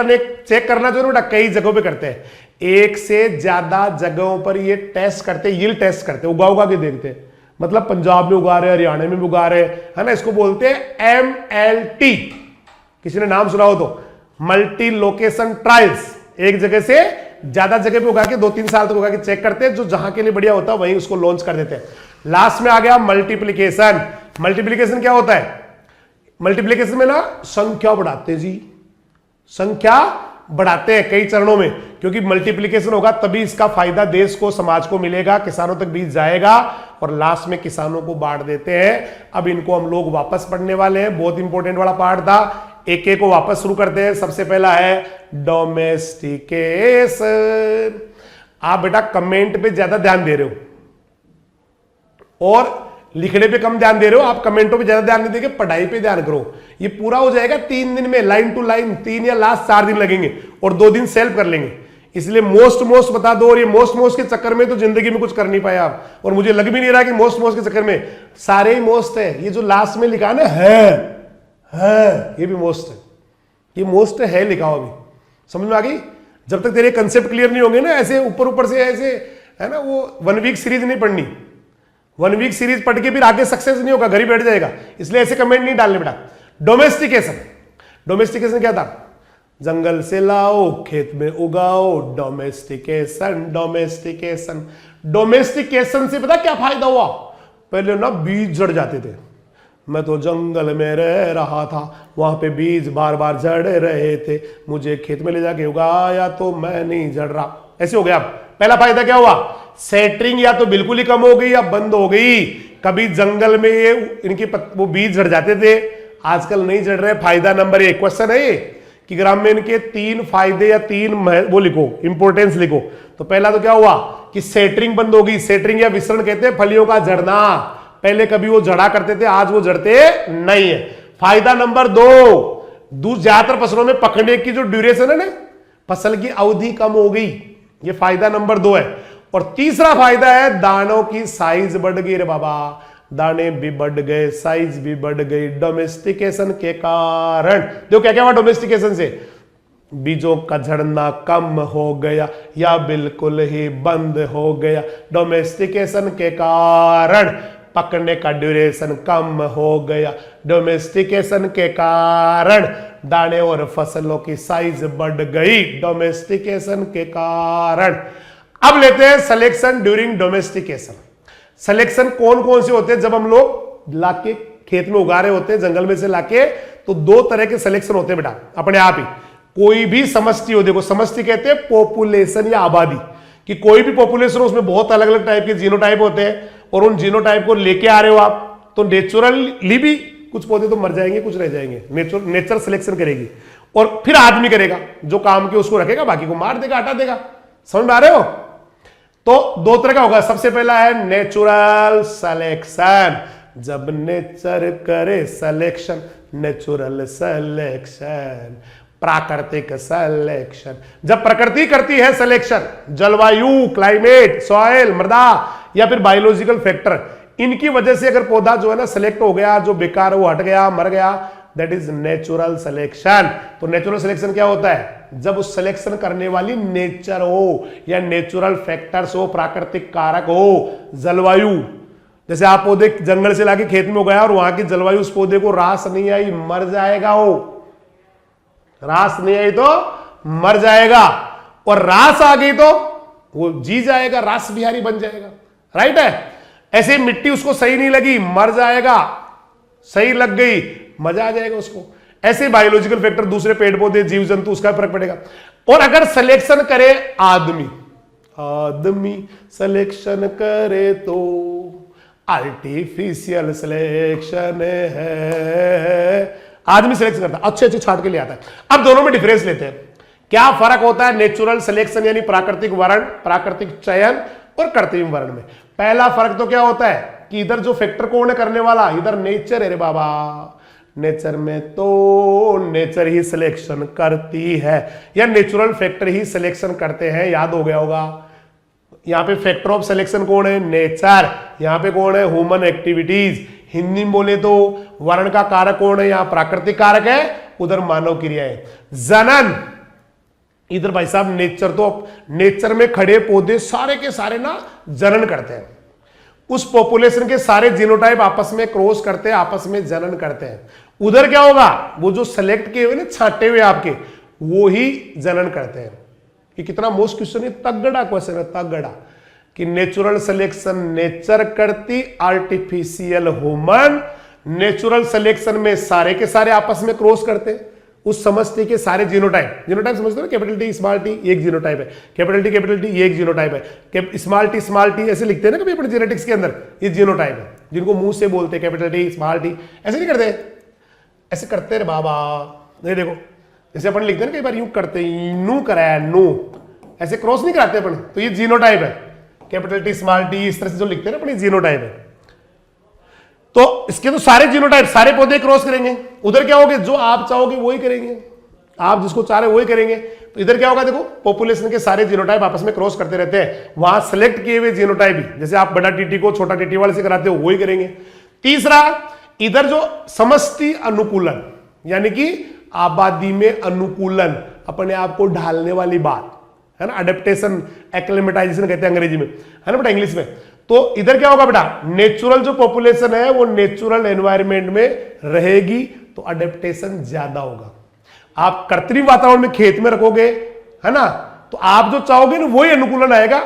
करना जो है बेटा कई जगहों पे करते हैं, एक से ज्यादा जगहों पर ये टेस्ट करते, यील्ड टेस्ट करते, उगा के देखते हैं। मतलब पंजाब में उगा रहे, हरियाणा में भी उगा रहे, है ना। इसको बोलते हैं MLT, किसी ने नाम सुना हो तो, मल्टी लोकेशन ट्रायल्स। एक जगह से ज्यादा जगह पे उगा के 2-3 साल तक उगा के चेक करते हैं, जो जहां के लिए बढ़िया होता है वहीं उसको लॉन्च कर देते हैं। लास्ट में आ गया मल्टीप्लीकेशन। मल्टीप्लीकेशन क्या होता है? मल्टीप्लीकेशन में ना संख्या बढ़ाते जी, संख्या बढ़ाते हैं कई चरणों में, क्योंकि मल्टीप्लीकेशन होगा तभी इसका फायदा देश को, समाज को मिलेगा, किसानों तक बीज जाएगा और लास्ट में किसानों को बांट देते हैं। अब इनको हम लोग वापस पढ़ने वाले हैं, बहुत इंपॉर्टेंट वाला पार्ट था। एक एक को वापस शुरू करते हैं। सबसे पहला है डोमेस्टिकेशन। आप बेटा कमेंट पे ज्यादा ध्यान दे रहे हो और लिखने पे कम ध्यान दे रहे हो। आप कमेंटों पे ज्यादा ध्यान नहीं देंगे, पढ़ाई पे ध्यान करो। ये पूरा हो जाएगा 3 दिन में, लाइन टू लाइन। 3 या लास्ट 4 दिन लगेंगे और 2 दिन सेल्फ कर लेंगे। इसलिए मोस्ट बता दो, और ये मोस्ट के चक्कर में तो जिंदगी में कुछ कर नहीं पाए आप। और मुझे लग भी नहीं रहा कि मोस्ट के चक्कर में सारे ही मोस्ट है। ये जो लास्ट में लिखा ना है ये भी मोस्ट है, ये मोस्ट है लिखा हुआ। अभी समझ में आ गई? जब तक तेरे कंसेप्ट क्लियर नहीं होंगे ना, ऐसे ऊपर से ऐसे, है ना, वो 1 वीक सीरीज नहीं पढ़नी। 1 वीक सीरीज पढ़ के फिर आगे सक्सेस नहीं होगा, घर ही बैठ जाएगा। इसलिए ऐसे कमेंट नहीं डालने बेटा। डोमेस्टिकेशन क्या था? जंगल से लाओ, खेत में उगाओ। डोमेस्टिकेशन से पता क्या फायदा हुआ? पहले ना बीज झड़ जाते थे। मैं तो जंगल में रह रहा था, वहां पे बीज बार बार झड़ रहे थे, मुझे खेत में ले जाके उगाया तो मैं नहीं झड़ रहा। ऐसे हो गया। अब पहला फायदा क्या हुआ? सेटरिंग या तो बिल्कुल ही कम हो गई या बंद हो गई। कभी जंगल में ये इनकी वो बीज झड़ जाते थे, आजकल नहीं झड़ रहे। फायदा नंबर 1। क्वेश्चन है ये कि ग्राम में इनके 3 फायदे या 3 वो लिखो, इंपोर्टेंस लिखो। तो पहला तो क्या हुआ कि सेटरिंग बंद हो गई। सेटरिंग या विसरण कहते हैं फलियों का झड़ना। पहले कभी वो झड़ा करते थे, आज वो झड़ते नहीं है। फायदा नंबर 2, ज्यादातर फसलों में पकने की जो ड्यूरेशन है ना, फसल की अवधि कम हो गई, ये फायदा नंबर 2 है। और तीसरा फायदा है दानों की साइज बढ़ गई रे बाबा, दाने भी बढ़ गए, साइज भी बढ़ गई डोमेस्टिकेशन के कारण। देखो क्या क्या हुआ डोमेस्टिकेशन से, बीजों का झड़ना कम हो गया या बिल्कुल ही बंद हो गया डोमेस्टिकेशन के कारण। पकने का ड्यूरेशन कम हो गया डोमेस्टिकेशन के कारण। दाने और फसलों की साइज बढ़ गई डोमेस्टिकेशन के कारण। अब लेते हैं सिलेक्शन ड्यूरिंग डोमेस्टिकेशन। सिलेक्शन कौन कौन से होते हैं जब हम लोग लाके खेत में उगा रहे होते हैं, जंगल में से लाके, तो 2 तरह के सिलेक्शन होते हैं बेटा अपने आप ही। कोई भी समष्टि हो, देखो समष्टि कहते हैं पॉपुलेशन या आबादी, कि कोई भी पॉपुलेशन उसमें बहुत अलग अलग टाइप के जीनोटाइप होते हैं और उन जीनोटाइप को लेके आ रहे हो आप, तो नेचुरली भी कुछ पौधे तो मर जाएंगे, कुछ रह जाएंगे, नेचर सिलेक्शन करेगी। और फिर आदमी करेगा जो काम के उसको रखेगा, बाकी को मार देगा, हटा देगा। समझ में आ रहे हो? तो 2 तरह का होगा। सबसे पहला है नेचुरल सिलेक्शन, जब नेचर करे सिलेक्शन, नेचुरल सिलेक्शन। प्राकृतिक सिलेक्शन, जब प्रकृति करती है सिलेक्शन, जलवायु, क्लाइमेट, सॉइल, मृदा या फिर बायोलॉजिकल फैक्टर, इनकी वजह से अगर पौधा जो है ना सिलेक्ट हो गया, जो बेकार वो हट गया, मर गया, दैट इज नेचुरल सिलेक्शन। तो नेचुरल सिलेक्शन क्या होता है? जब उस सिलेक्शन करने वाली नेचर हो या नेचुरल फैक्टर्स हो, प्राकृतिक कारक हो, जलवायु। जैसे आप पौधे जंगल से लाके खेत में उगाया और वहां की जलवायु उस पौधे को रास नहीं आई, मर जाएगा वो। रास नहीं आई तो मर जाएगा, और रास आ गई तो वो जी जाएगा, रास बिहारी बन जाएगा। राइट है? ऐसे मिट्टी उसको सही नहीं लगी, मर जाएगा। सही लग गई, मजा आ जाएगा उसको। ऐसे बायोलॉजिकल फैक्टर, दूसरे पेड़ पौधे, जीव जंतु, उसका फर्क पड़ेगा। और अगर सिलेक्शन करे आदमी, आदमी सिलेक्शन करे तो आर्टिफिशियल सिलेक्शन है। आदमी सिलेक्शन करता है, अच्छे अच्छे छांट के लिए आता है। अब दोनों में डिफरेंस लेते हैं। क्या फर्क होता है नेचुरल सिलेक्शन यानी प्राकृतिक वर्ण, प्राकृतिक चयन और कृत्रिम वर्ण में? पहला फर्क तो क्या होता है कि इधर जो फैक्टर कौन है करने वाला, इधर नेचर है रे बाबा। नेचर में तो नेचर ही सिलेक्शन करती है या नेचुरल फैक्टर ही सिलेक्शन करते हैं, याद हो गया होगा। यहां पे फैक्टर ऑफ सिलेक्शन कौन है? नेचर। यहां पे कौन है? Human activities. हिंदी में बोले तो वर्ण का कारक कौन है? यहां प्राकृतिक कारक है, उधर मानव क्रियाएं। जनन, इधर भाई साहब नेचर, तो नेचर में खड़े पौधे सारे के सारे ना जनन करते हैं। उस पॉपुलेशन के सारे जीनोटाइप आपस में क्रॉस करते हैं, आपस में जनन करते हैं। उधर क्या होगा? वो जो सेलेक्ट किए हुए ना, छांटे हुए आपके, वो ही जनन करते हैं। ये कितना मोस्ट क्वेश्चन है, तगड़ा क्वेश्चन है, तगड़ा। कि नेचुरल सिलेक्शन नेचर करती, आर्टिफिशियल ह्यूमन। नेचुरल सिलेक्शन में सारे के सारे आपस में क्रॉस करते हैं, उस समष्टि के सारे जीनोटाइप। जीनोटाइप समझते हो ना, कैपिटल टी स्मॉल टी एक जीनोटाइप है, कैपिटल टी ये एक जीनोटाइप है, स्मॉल टी ऐसे लिखते हैं ना कभी अपने जेनेटिक्स के अंदर, ये जीनोटाइप है जिनको मुंह से बोलते हैं कैपिटल टी स्मॉल टी। ऐसे नहीं करते, ऐसे करते रे बाबा। ये देखो जैसे अपन लिखते हैं ना कई बार यूं करते, नू कराया नू, ऐसे क्रॉस नहीं कराते अपन, तो ये जीनोटाइप है। कैपिटल टी स्मॉल टी इस तरह से जो लिखते हैं ना अपने, जीनोटाइप है। तो इसके तो सारे जीनोटाइप, सारे पौधे क्रॉस करेंगे। उधर क्या होगा? जो आप चाहोगे वही करेंगे, आप जिसको चाह रहे वही करेंगे। तो इधर क्या होगा? देखो पॉपुलेशन के सारे जीनोटाइप आपस में क्रॉस करते रहते हैं। वहां सेलेक्ट किए हुए जीनोटाइप भी, जैसे आप बड़ा टीटी को छोटा टीटी वाले से कराते हो, वही करेंगे। तीसरा, इधर जो समष्टि अनुकूलन, यानी कि आबादी में अनुकूलन, अपने आप को ढालने वाली बात है ना, अडेप्टेशन, एक्लेमेटाइजेशन कहते हैं अंग्रेजी में, है ना बेटा, इंग्लिश में। तो इधर क्या होगा बेटा? नेचुरल जो पॉपुलेशन है वो नेचुरल एनवायरनमेंट में रहेगी, तो अडेप्टेशन ज्यादा होगा। आप कृत्रिम वातावरण में खेत में रखोगे, है ना, तो आप जो चाहोगे ना वही अनुकूलन आएगा,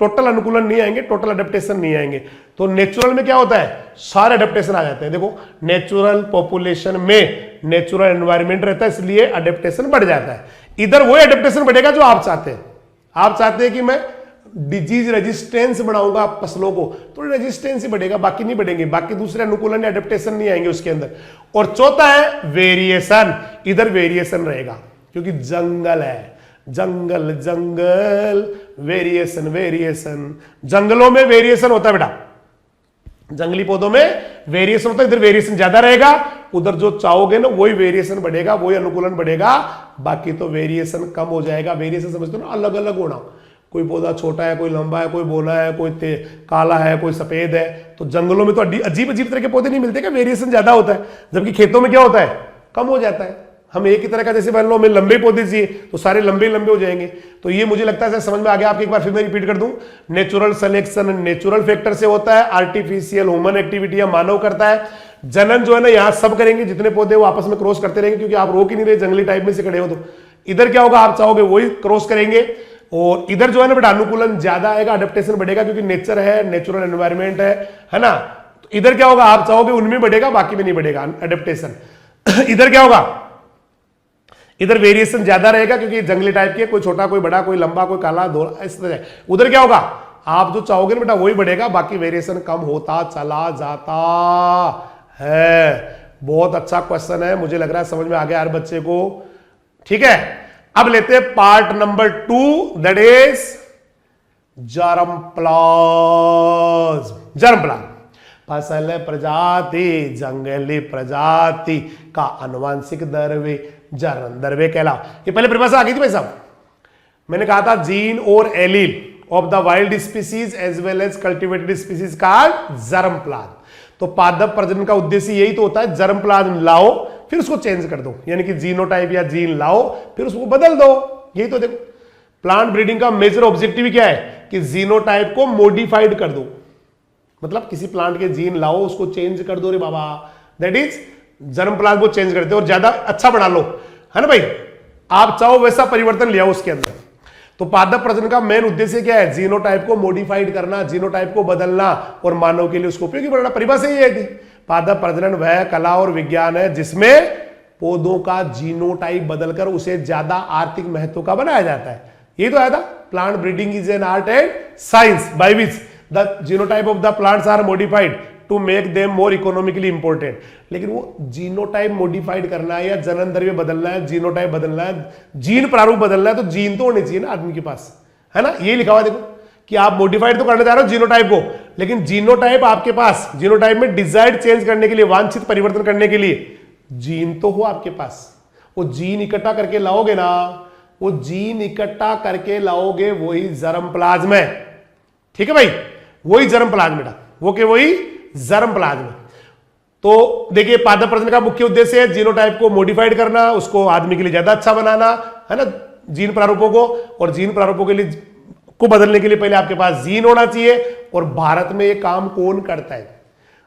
टोटल अनुकूलन नहीं आएंगे, टोटल अडेप्टेशन नहीं आएंगे। तो नेचुरल में क्या होता है? सारे अडेप्टेशन आ जाते हैं। देखो नेचुरल पॉपुलेशन में नेचुरल एनवायरनमेंट रहता है, इसलिए अडेप्टेशन बढ़ जाता है। इधर वही अडेप्टेशन बढ़ेगा जो आप चाहते हैं। आप चाहते हैं कि मैं डिजीज रेजिस्टेंस बढ़ाऊंगा फसलों को, तो रेजिस्टेंस ही बढ़ेगा, बाकी नहीं बढ़ेंगे, बाकी दूसरे अनुकूलन या अडेप्टेशन नहीं आएंगे उसके अंदर। और चौथा है वेरिएशन, इधर वेरिएशन रहेगा क्योंकि जंगल है, जंगल जंगल, वेरिएशन वेरिएशन, जंगलों में वेरिएशन होता है बेटा। जंगली पौधों में वेरिएशन होता है, इधर वेरिएशन ज्यादा रहेगा, उधर जो चाहोगे ना वही वेरिएशन बढ़ेगा, वही अनुकूलन बढ़ेगा, बाकी तो वेरिएशन कम हो जाएगा। वेरिएशन समझते हो ना, अलग अलग होना, कोई पौधा छोटा है, कोई लंबा है, कोई बोला है, कोई काला है, कोई सफेद है। तो जंगलों में तो अजीब अजीब तरह के पौधे नहीं मिलते, क्या वेरिएशन ज्यादा होता है, जबकि खेतों में क्या होता है, कम हो जाता है। हम एक ही तरह का, जैसे मान लो हमें लंबे पौधे चाहिए तो सारे लंबे लंबे हो जाएंगे। तो ये मुझे लगता है समझ में आ गया आपके, एक बार फिर मैं रिपीट कर दूं। नेचुरल सिलेक्शन नेचुरल फैक्टर से होता है, आर्टिफिशियल ह्यूमन एक्टिविटी मानव करता है। जनन जो है ना यहाँ सब करेंगे, जितने पौधे वो आपस में क्रॉस करते रहेंगे, क्योंकि आप रोक ही नहीं रहे, जंगली टाइप में से खड़े हो। तो इधर क्या होगा, आप चाहोगे वही क्रॉस करेंगे, और इधर जो है ना बेटा अनुकूलन ज्यादा आएगा, अडेप्टेशन बढ़ेगा, क्योंकि नेचर है, नेचुरल एनवायरमेंट है ना। तो इधर क्या होगा, आप चाहोगे उनमें बढ़ेगा, बाकी में नहीं बढ़ेगा अडेप्टेशन। इधर क्या होगा, इधर वेरिएशन ज्यादा रहेगा, क्योंकि जंगली टाइप के, कोई छोटा कोई बड़ा, कोई लंबा कोई काला धोला, इस तरह। उधर क्या होगा, आप जो चाहोगे ना बेटा वही बढ़ेगा, बाकी वेरिएशन कम होता चला जाता है। बहुत अच्छा क्वेश्चन है, मुझे लग रहा है समझ में आ गया हर बच्चे को। ठीक है, अब लेते हैं part number 2, that is germ plasm. Germ plasm फसल प्रजाति जंगली प्रजाति का आनुवंशिक द्रव्य जनन द्रव्य कहलाओ। ये पहले परिभाषा आ गई थी भाई साहब, मैंने कहा था जीन और allele of the wild species as well as cultivated species का जर्म प्लाज्म। तो पादप प्रजनन का उद्देश्य यही तो होता है, जर्म प्लाज्म लाओ फिर उसको चेंज कर दो, यानी कि जीनोटाइप या जीन लाओ फिर उसको बदल दो। यही तो देखो प्लांट ब्रीडिंग का मेजर ऑब्जेक्टिव क्या है, कि जीनोटाइप को मॉडिफाइड कर दो, मतलब किसी प्लांट के जीन लाओ उसको चेंज कर दो रे बाबा, दैट इज जर्म प्लाज्म को चेंज कर दो और ज्यादा अच्छा बना लो, है ना भाई। आप चाहो वैसा परिवर्तन ले आओ उसके अंदर। तो पादप प्रजनन का मेन उद्देश्य क्या है, जीनोटाइप को मॉडिफाइड करना, जीनोटाइप को बदलना और मानव के लिए उसको उपयोगी बनाना। परिभाषा ये है, पादप प्रजनन वह कला और विज्ञान है जिसमें पौधों का जीनोटाइप बदलकर उसे ज्यादा आर्थिक महत्व का बनाया जाता है। यही तो आया था, plant breeding is an art and science by which the genotype of the plants are modified to make them more economically important. लेकिन वो जीनोटाइप मॉडिफाइड करना है या जनन द्रव्य बदलना है, जीनोटाइप बदलना है, जीन प्रारूप बदलना है, तो जीन तो होने चाहिए ना आदमी के पास, है ना। ये लिखा हुआ देखो कि आप मॉडिफाइड तो करने जा रहे हो जीनोटाइप को, लेकिन जीनोटाइप आपके पास, जीनोटाइप में डिजायर्ड चेंज करने के लिए, वांछित परिवर्तन करने के लिए जीन तो हो आपके पास। वो जीन इकट्ठा करके लाओगे ना, वो जीन इकट्ठा करके लाओगे, वही जर्म प्लाज्म है। ठीक है भाई, वही जर्म प्लाज्म बेटा, वो के वही जर्म प्लाज्म। तो देखिए पादप प्रजनन का मुख्य उद्देश्य है जीनोटाइप को मॉडिफाइड करना, उसको आदमी के लिए ज्यादा अच्छा बनाना, है ना, जीन प्रारूपों को। और जीन प्रारूपों के लिए को बदलने के लिए पहले आपके पास जीन होना चाहिए। और भारत में ये काम कौन करता है,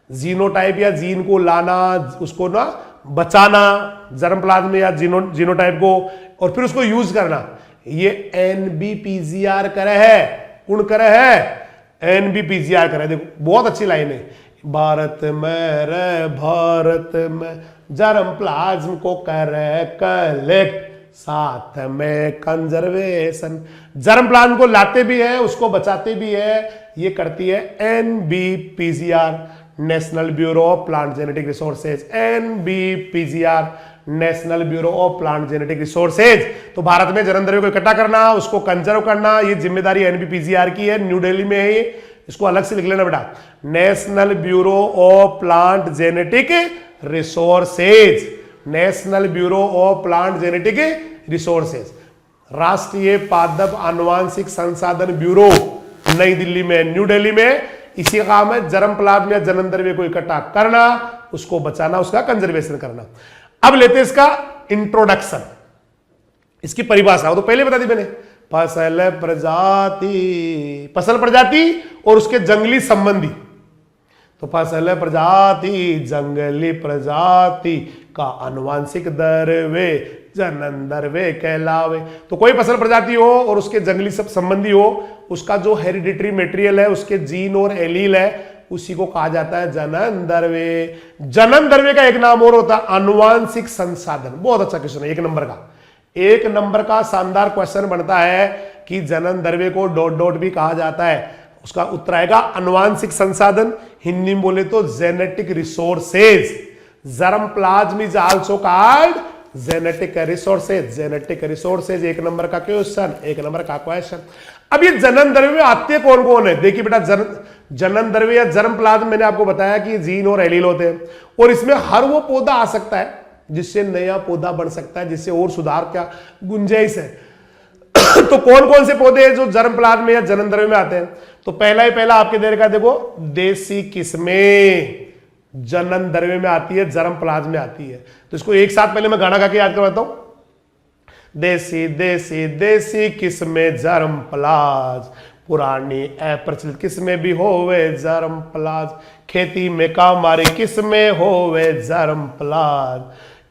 जीनोटाइप या जीन को लाना, उसको ना बचाना, जर्म प्लाज्म या जीनोटाइप को, और फिर उसको यूज करना, ये एनबीपीजीआर करे है। कौन करे है, एनबीपीजीआर करे। देखो बहुत अच्छी लाइन है, भारत में रे भारत में जर्म प्लाज्म को करे कलेक्ट, साथ में कंजर्वेशन। जर्म प्लाज्म को लाते भी है, उसको बचाते भी है, ये करती है NBPGR, National Bureau of Plant Genetic Resources. NBPGR, National Bureau of Plant Genetic Resources. तो भारत में जनन द्रव्य को इकट्ठा करना, उसको कंजर्व करना, ये जिम्मेदारी एनबीपीजीआर की है, न्यू दिल्ली में है। इसको अलग से लिख लेना बेटा, national Bureau of Plant Genetic resources, national Bureau of Plant Genetic resources. राष्ट्रीय पादप आनुवांशिक संसाधन ब्यूरो नई दिल्ली में, न्यू दिल्ली में, इसी का काम है जर्म प्लाज्म या जनन द्रव्य को इकट्ठा करना, उसको बचाना, उसका कंजर्वेशन करना। अब लेते हैं इसका इंट्रोडक्शन, इसकी परिभाषा। वो तो पहले बता दी मैंने, फसल प्रजाति, फसल प्रजाति और उसके जंगली संबंधी। तो फसल प्रजाति जंगली प्रजाति का आनुवंशिक द्रव्य जनन द्रव्य कहलावे। तो कोई फसल प्रजाति हो और उसके जंगली सब संबंधी हो, उसका जो हेरिडिटरी मटेरियल है, उसके जीन और एलील है, उसी को कहा जाता है जनन द्रव्य। जनन द्रव्य का एक नाम और होता है आनुवंशिक संसाधन। बहुत अच्छा क्वेश्चन है, एक नंबर का शानदार क्वेश्चन बनता है कि जनन द्रव्य को डॉट डॉट भी कहा जाता है। उसका उत्तर आएगा आनुवंशिक संसाधन, हिंदी में बोले तो genetic resources. Germ plasm is also called genetic resources. Genetic resources एक नंबर का क्वेश्चन, एक नंबर का क्वेश्चन। अब ये जनन द्रव्य में आते कौन कौन है, देखिए बेटा, जनन द्रव्य या जर्म प्लाज्म मैंने आपको बताया कि जीन और एलील होते हैं, और इसमें हर वो पौधा आ सकता है जिससे नया पौधा बन सकता है, जिससे और सुधार का गुंजाइश है। तो कौन कौन से पौधे हैं जो जर्म प्लाज्म या जनन द्रव्य में आते हैं? तो पहला आपके देर का देखो, देसी किस्में जनन द्रव्य में आती है, जर्म प्लाज्म में आती है। तो इसको एक साथ पहले मैं गाना गा के याद करवाता हूं। देसी देसी देसी किस्में जर्म प्लाज, पुरानी अप्रचलित किस्में भी होवे जर्म प्लाज, खेती में काम आरी किस्में होवे जर्म प्लाज,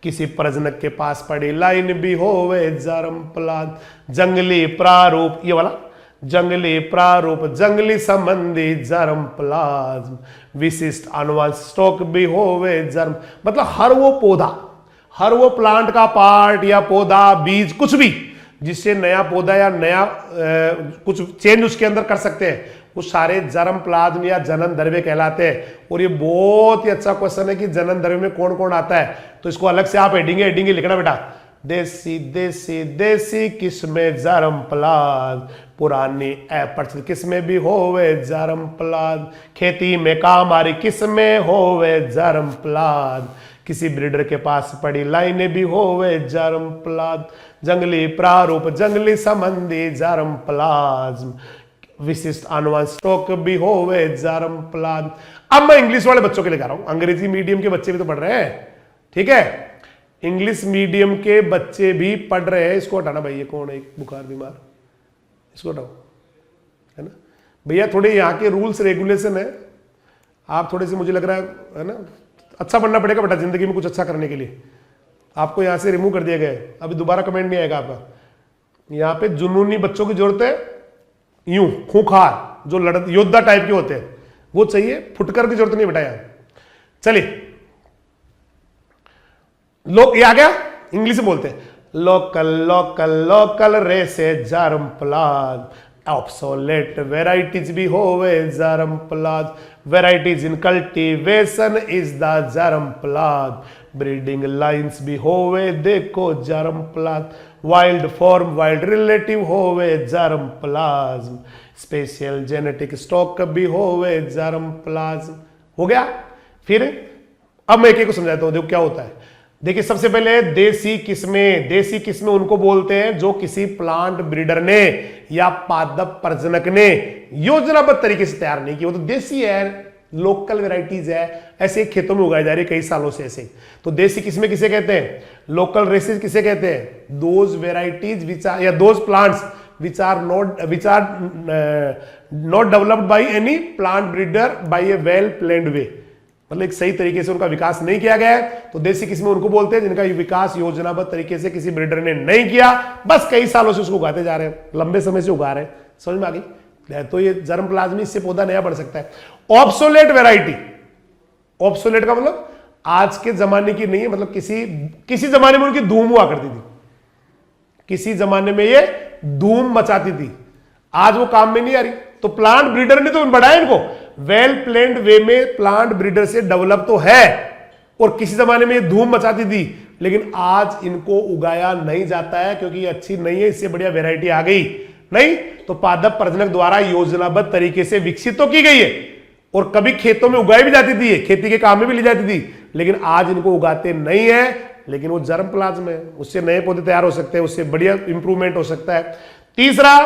किसी प्रजनक के पास पड़ी लाइन भी होवे जर्म प्लाज, जंगली प्रारूप, ये वाला जंगली प्रारूप जंगली संबंधी जर्म प्लाज्म, विशिष्ट अनुवंश स्टॉक भी होवे जर्म। मतलब हर वो पौधा, हर वो प्लांट का पार्ट या पौधा, बीज, कुछ भी जिससे नया पौधा या नया कुछ चेंज उसके अंदर कर सकते हैं, वो सारे जर्म प्लाज्म या जनन द्रव्य कहलाते हैं। और ये बहुत ही अच्छा क्वेश्चन है कि जनन द्रव्य में कौन कौन आता है, तो इसको अलग से आप हेडिंग लिखना बेटा। देसी देसी देसी किस्में जर्म प्लाज्म, पुरानी अप्रचलित किस्में भी होवे जर्म प्लाज्म, खेती में काम आ रही किस्में होवे जर्म प्लाज्म, किसी ब्रीडर के पास पड़ी लाइनें भी होवे जर्म प्लाज्म, जंगली प्रारूप जंगली संबंधी जर्म प्लाज्म, विशिष्ट अनुवंश स्टॉक भी होवे जर्म प्लाज्म। अब मैं इंग्लिश वाले बच्चों के लिए कह रहा हूं, अंग्रेजी मीडियम के बच्चे भी तो पढ़ रहे हैं, ठीक है, इंग्लिश मीडियम के बच्चे भी पढ़ रहे हैं। इसको हटाना भाई, ये कौन है बुखार बीमार, इसको हटाओ, है ना भैया। थोड़े यहाँ के रूल्स रेगुलेशन है, आप थोड़े से, मुझे लग रहा है ना, अच्छा बनना पड़ेगा बेटा जिंदगी में कुछ अच्छा करने के लिए। आपको यहाँ से रिमूव कर दिया गया है, अभी दोबारा कमेंट नहीं आएगा आपका। यहाँ पे जुनूनी बच्चों की जरूरत है, यूं खूंखार जो लड़ योद्धा टाइप के होते हैं वो चाहिए, फुटकर की जरूरत नहीं बेटा यहाँ। चलिए, लोग ये आ गया, इंग्लिश में बोलते हैं local local local races germplasm, obsolete varieties भी होवे germplasm, varieties in cultivation is the germplasm, breeding lines भी होवे देखो germplasm, wild form wild relative होवे germplasm, special genetic stock भी होवे जर्म प्लाज्म। हो गया। फिर अब मैं एक को समझाता हूं, देखो क्या होता है। देखिए, सबसे पहले देसी किस्में, देसी किस्में उनको बोलते हैं जो किसी प्लांट ब्रीडर ने या पादप प्रजनक ने योजनाबद्ध तरीके से तैयार नहीं की, वो तो देसी है, लोकल वेराइटीज है, ऐसे खेतों में उगाई जा रही है कई सालों से ऐसे। तो देसी किस्में किसे कहते हैं? लोकल रेसेस किसे कहते हैं? दोज वेराइटीज विच आर या those plants which are not developed by any plant breeder by a well planned way, मतलब एक सही तरीके से उनका विकास नहीं किया गया है, तो देसी किस्में उनको बोलते हैं जिनका विकास योजनाबद्ध तरीके से किसी ब्रीडर ने नहीं किया, बस कई सालों से उसको उगाते जा रहे हैं, लंबे समय से उगा रहे हैं। समझ में आ गई? तो ये जर्म प्लाज्मी, इससे पौधा नया बढ़ सकता है। ऑब्सोलेट वैरायटी, ऑब्सोलेट का मतलब आज के जमाने की नहीं है, मतलब किसी जमाने में उनकी धूम हुआ करती थी, किसी जमाने में ये धूम मचाती थी, आज वो काम में नहीं आ रही। तो प्लांट ब्रीडर ने तो बढ़ाया इनको, वेल प्लान्ड वे में प्लांट ब्रीडर से डेवलप तो है, और किसी जमाने में ये धूम मचाती थी, लेकिन आज इनको उगाया नहीं जाता है क्योंकि ये अच्छी नहीं है, इससे बढ़िया वैरायटी आ गई नहीं, तो पादप प्रजनक द्वारा योजनाबद्ध तरीके से विकसित तो की गई है, और कभी खेतों में उगाई भी जाती थी, खेती के काम में भी ली जाती थी, लेकिन आज इनको उगाते नहीं है। लेकिन वो जर्म प्लाज्म है, उससे नए पौधे तैयार हो सकते हैं, उससे बढ़िया इंप्रूवमेंट हो सकता है। तीसरा,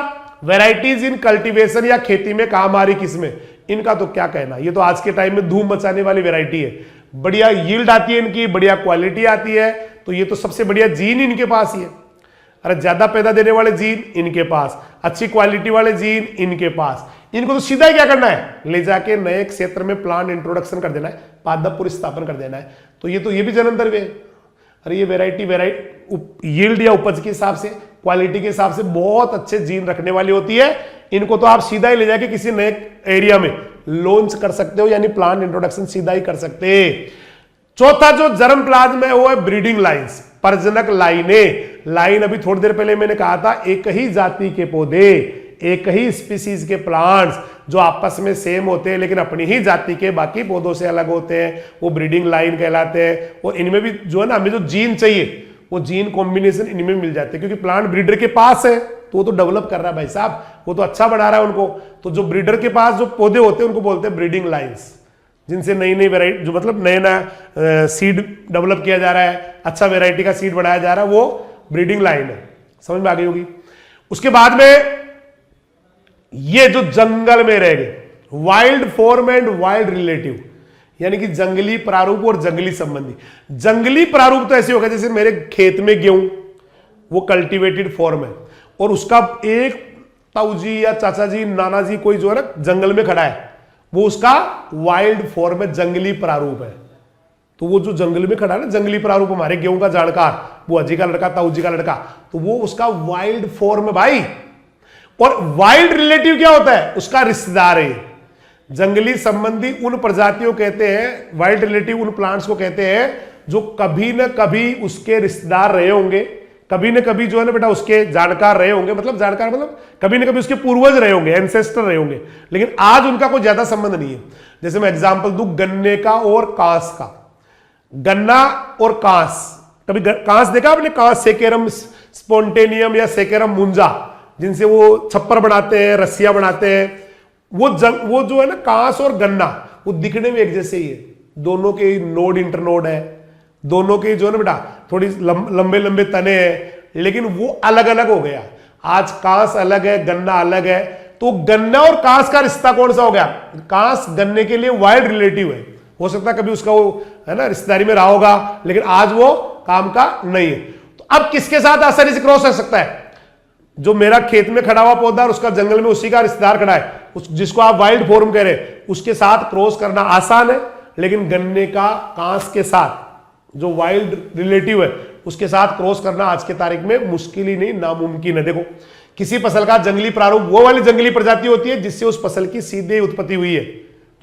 वेराइटीज इन कल्टीवेशन या खेती में काम आ रही किस्में, इनका तो क्या कहना, ये तो आज के टाइम में धूम मचाने वाली वेराइटी है, बढ़िया यील्ड आती है इनकी, बढ़िया क्वालिटी आती है, तो ये तो सबसे बढ़िया जीन इनके पास ही है। अरे ज्यादा पैदा देने वाले जीन इनके पास, अच्छी क्वालिटी वाले जीन इनके पास, इनको तो सीधा ही क्या करना है, ले जाके नए क्षेत्र में प्लांट इंट्रोडक्शन कर देना है, पादप पुनर्स्थापन कर देना है। तो ये भी जनन द्रव्य है। अरे ये वेराइटी यील्ड या उपज के हिसाब से, क्वालिटी के हिसाब से बहुत अच्छे जीन रखने वाली होती है, इनको तो आप सीधा ही ले जाके किसी नए एरिया में लॉन्च कर सकते हो, यानी प्लांट इंट्रोडक्शन सीधा ही कर सकते हैं। चौथा जो जर्म प्लाज्म है वो है ब्रीडिंग लाइन्स, प्रजनक लाइनें। लाइन अभी थोड़ी देर पहले मैंने कहा था, एक ही जाति के पौधे, एक ही स्पीसीज के प्लांट्स जो आपस में सेम होते हैं लेकिन अपनी ही जाति के बाकी पौधों से अलग होते हैं, वो ब्रीडिंग लाइन कहलाते हैं। और इनमें भी जो है ना, हमें जो जीन चाहिए वो जीन कॉम्बिनेशन इनमें मिल जाते हैं, क्योंकि प्लांट ब्रीडर के पास है तो वो तो डेवलप कर रहा है भाई साहब, वो तो अच्छा बना रहा है उनको, तो जो ब्रीडर के पास जो पौधे होते हैं उनको बोलते हैं ब्रीडिंग लाइन्स, जिनसे नई नई वेराइटी, जो मतलब नया नया सीड डेवलप किया जा रहा है, अच्छा वेराइटी का सीड बनाया जा रहा है, वो ब्रीडिंग लाइन है। समझ में आ गई होगी। उसके बाद में ये जो जंगल में रह गए wild form and wild relative, यानी कि जंगली प्रारूप और जंगली संबंधी। जंगली प्रारूप तो ऐसे होगा जैसे मेरे खेत में गेहूं, वो कल्टीवेटेड फॉर्म है, और उसका एक ताऊजी या चाचा जी नाना जी कोई जो है ना जंगल में खड़ा है, वो उसका वाइल्ड फॉर्म है, जंगली प्रारूप है। तो वो जो जंगल में खड़ा है ना जंगली प्रारूप, हमारे गेहूं का जानकार, बुआ जी का लड़का, ताऊ जी का लड़का, तो वो उसका वाइल्ड फॉर्म है भाई। और वाइल्ड रिलेटिव क्या होता है? उसका रिश्तेदार है। जंगली संबंधी उन प्रजातियों कहते हैं, वाइल्ड रिलेटिव उन प्लांट्स को कहते हैं जो कभी न कभी उसके रिश्तेदार रहे होंगे, कभी न कभी जो है ना बेटा उसके जानकार रहे होंगे, मतलब जानकार मतलब कभी न कभी उसके पूर्वज रहे होंगे, एंसेस्टर रहे होंगे, लेकिन आज उनका कोई ज्यादा संबंध नहीं है। जैसे मैं एग्जांपल दूं गन्ने का और कांस का। गन्ना और कांस, कभी कांस देखा आपने? कांस, सेकेरम स्पोंटेनियम या सेकेरम मुंजा, जिनसे वो छप्पर बनाते हैं, रस्सियां बनाते हैं, वो जो है ना कांस और गन्ना, वो दिखने में एक जैसे ही है, दोनों के नोड इंटरनोड है, दोनों के जो है ना बेटा थोड़ी लंबे लंबे तने हैं, लेकिन वो अलग अलग हो गया। आज कांस अलग है, गन्ना अलग है। तो गन्ना और कांस का रिश्ता कौन सा हो गया? कांस गन्ने के लिए वाइल्ड रिलेटिव है, हो सकता है कभी उसका वो है ना रिश्तेदारी में रहा होगा, लेकिन आज वो काम का नहीं है। तो अब किसके साथ आसानी से क्रॉस हो सकता है? जो मेरा खेत में खड़ा हुआ पौधा और उसका जंगल में उसी का रिश्तेदार खड़ा है, जिसको आप वाइल्ड फॉर्म कह रहे हैं, उसके साथ क्रॉस करना आसान है। लेकिन गन्ने का कांस के साथ जो वाइल्ड रिलेटिव है उसके साथ क्रॉस करना आज के तारीख में मुश्किल ही नहीं, नामुमकिन है। देखो, किसी फसल का जंगली प्रारूप वो वाली जंगली प्रजाति होती है जिससे उस फसल की सीधे उत्पत्ति हुई है।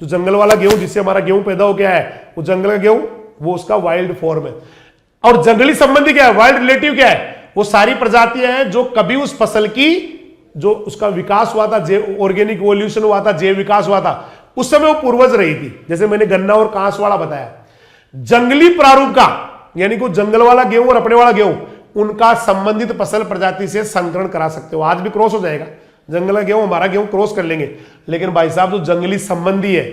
जो जंगल वाला गेहूं, जिससे हमारा गेहूं पैदा हो गया है, वो जंगल का गेहूं, वो उसका वाइल्ड फॉर्म है। और जंगली संबंधी क्या है? वाइल्ड रिलेटिव क्या है? वो सारी प्रजातियां हैं जो कभी उस फसल की जो उसका विकास हुआ था, ऑर्गेनिक इवोल्यूशन हुआ था, जैव विकास हुआ था, उस समय वो पूर्वज रही थी। जैसे मैंने गन्ना और कांस वाला बताया। जंगली प्रारूप का यानी कि जंगल वाला गेहूं और अपने वाला गेहूं, उनका संबंधित फसल प्रजाति से संकरण करा सकते हो। आज भी क्रॉस हो जाएगा, जंगल का गेहूं हमारा गेहूं क्रॉस कर लेंगे। लेकिन भाई साहब जो जंगली संबंधी है,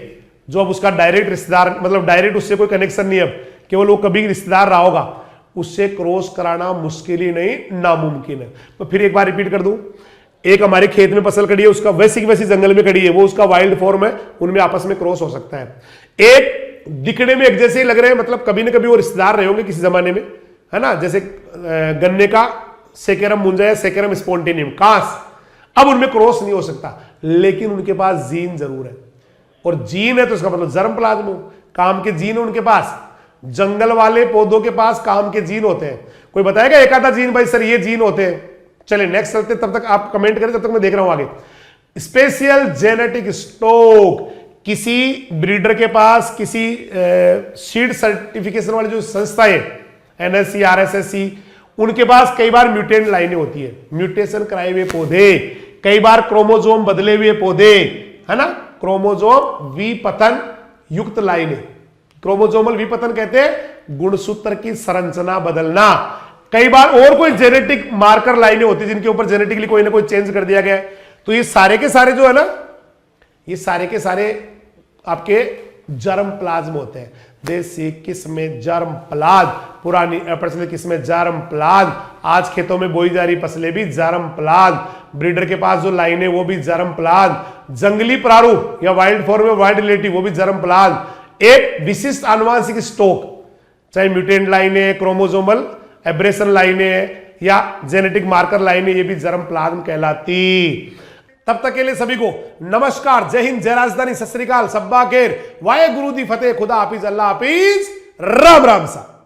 जो अब उसका डायरेक्ट रिश्तेदार, मतलब डायरेक्ट उससे कोई कनेक्शन नहीं है, अब केवल वो कभी रिश्तेदार रहा होगा, उससे क्रॉस कराना मुश्किल ही नहीं, नामुमकिन है। तो फिर एक बार रिपीट कर दूं, एक हमारे खेत में फसल खड़ी है, उसका वैसी वैसी जंगल में खड़ी है, वो उसका वाइल्ड फॉर्म है, उनमें आपस में क्रॉस हो सकता है। एक दिखने में एक जैसे ही लग रहे हैं, मतलब कभी ना कभी वो रिश्तेदार रहे होंगे किसी जमाने में, है ना। जैसे गन्ने का सेकेरम मुंजा या सेकेरम स्पोंटेनियम, कांस, अब उनमें क्रॉस नहीं हो सकता, लेकिन उनके पास जीन जरूर है। और जीन है तो इसका मतलब जर्म प्लाज्म, काम के जीन है उनके पास। जंगल वाले पौधों के पास काम के जीन होते हैं। कोई बताएगा एक आधा जीन, भाई सर ये जीन होते हैं? चलिए नेक्स्ट चलते, तब तक आप कमेंट करें, तब तक मैं देख रहा हूं आगे। स्पेशल जेनेटिक स्टॉक, किसी ब्रीडर के पास, किसी सीड सर्टिफिकेशन वाली जो संस्थाएं, NSC, RSSC, उनके पास कई बार म्यूटेंट लाइनें होती है, म्यूटेशन कराए हुए पौधे, कई बार क्रोमोजोम बदले हुए पौधे, है ना, क्रोमोजोम विपतन युक्त लाइनें। क्रोमोजोमल विपतन कहते हैं गुणसूत्र की संरचना बदलना। कई बार और कोई जेनेटिक मार्कर लाइनें होती है जिनके ऊपर जेनेटिकली कोई ना कोई चेंज कर दिया गया है। तो ये सारे के सारे जो है ना, ये सारे के सारे आपके जर्म प्लाज्म होते हैं। देसी किस्में जर्म प्लाज्म, पुरानी अपरचल किस्में जर्म प्लाज्म, आज खेतों में बोई जा रही फसलें भी जर्म प्लाज्म, ब्रीडर के पास जो लाइनें वो भी जर्म प्लाज्म, जंगली प्रारूप या वाइल्ड फॉर्म में वाइल्ड रिलेटिव वो भी जर्म प्लाज्म। एक विशिष्ट आनुवांशिक स्टॉक, चाहे म्यूटेंट लाइनें, क्रोमोजोमल एब्रेशन लाइनें या जेनेटिक मार्कर लाइनें, ये भी जर्म प्लाज्म कहलाती। तब तक के लिए सभी को नमस्कार, जय हिंद, जय राजधानी, सत श्री अकाल, सब्बा खैर, वाहे गुरु दी फतेह, खुदा हाफिज, अल्लाह हाफिज, राम राम सा।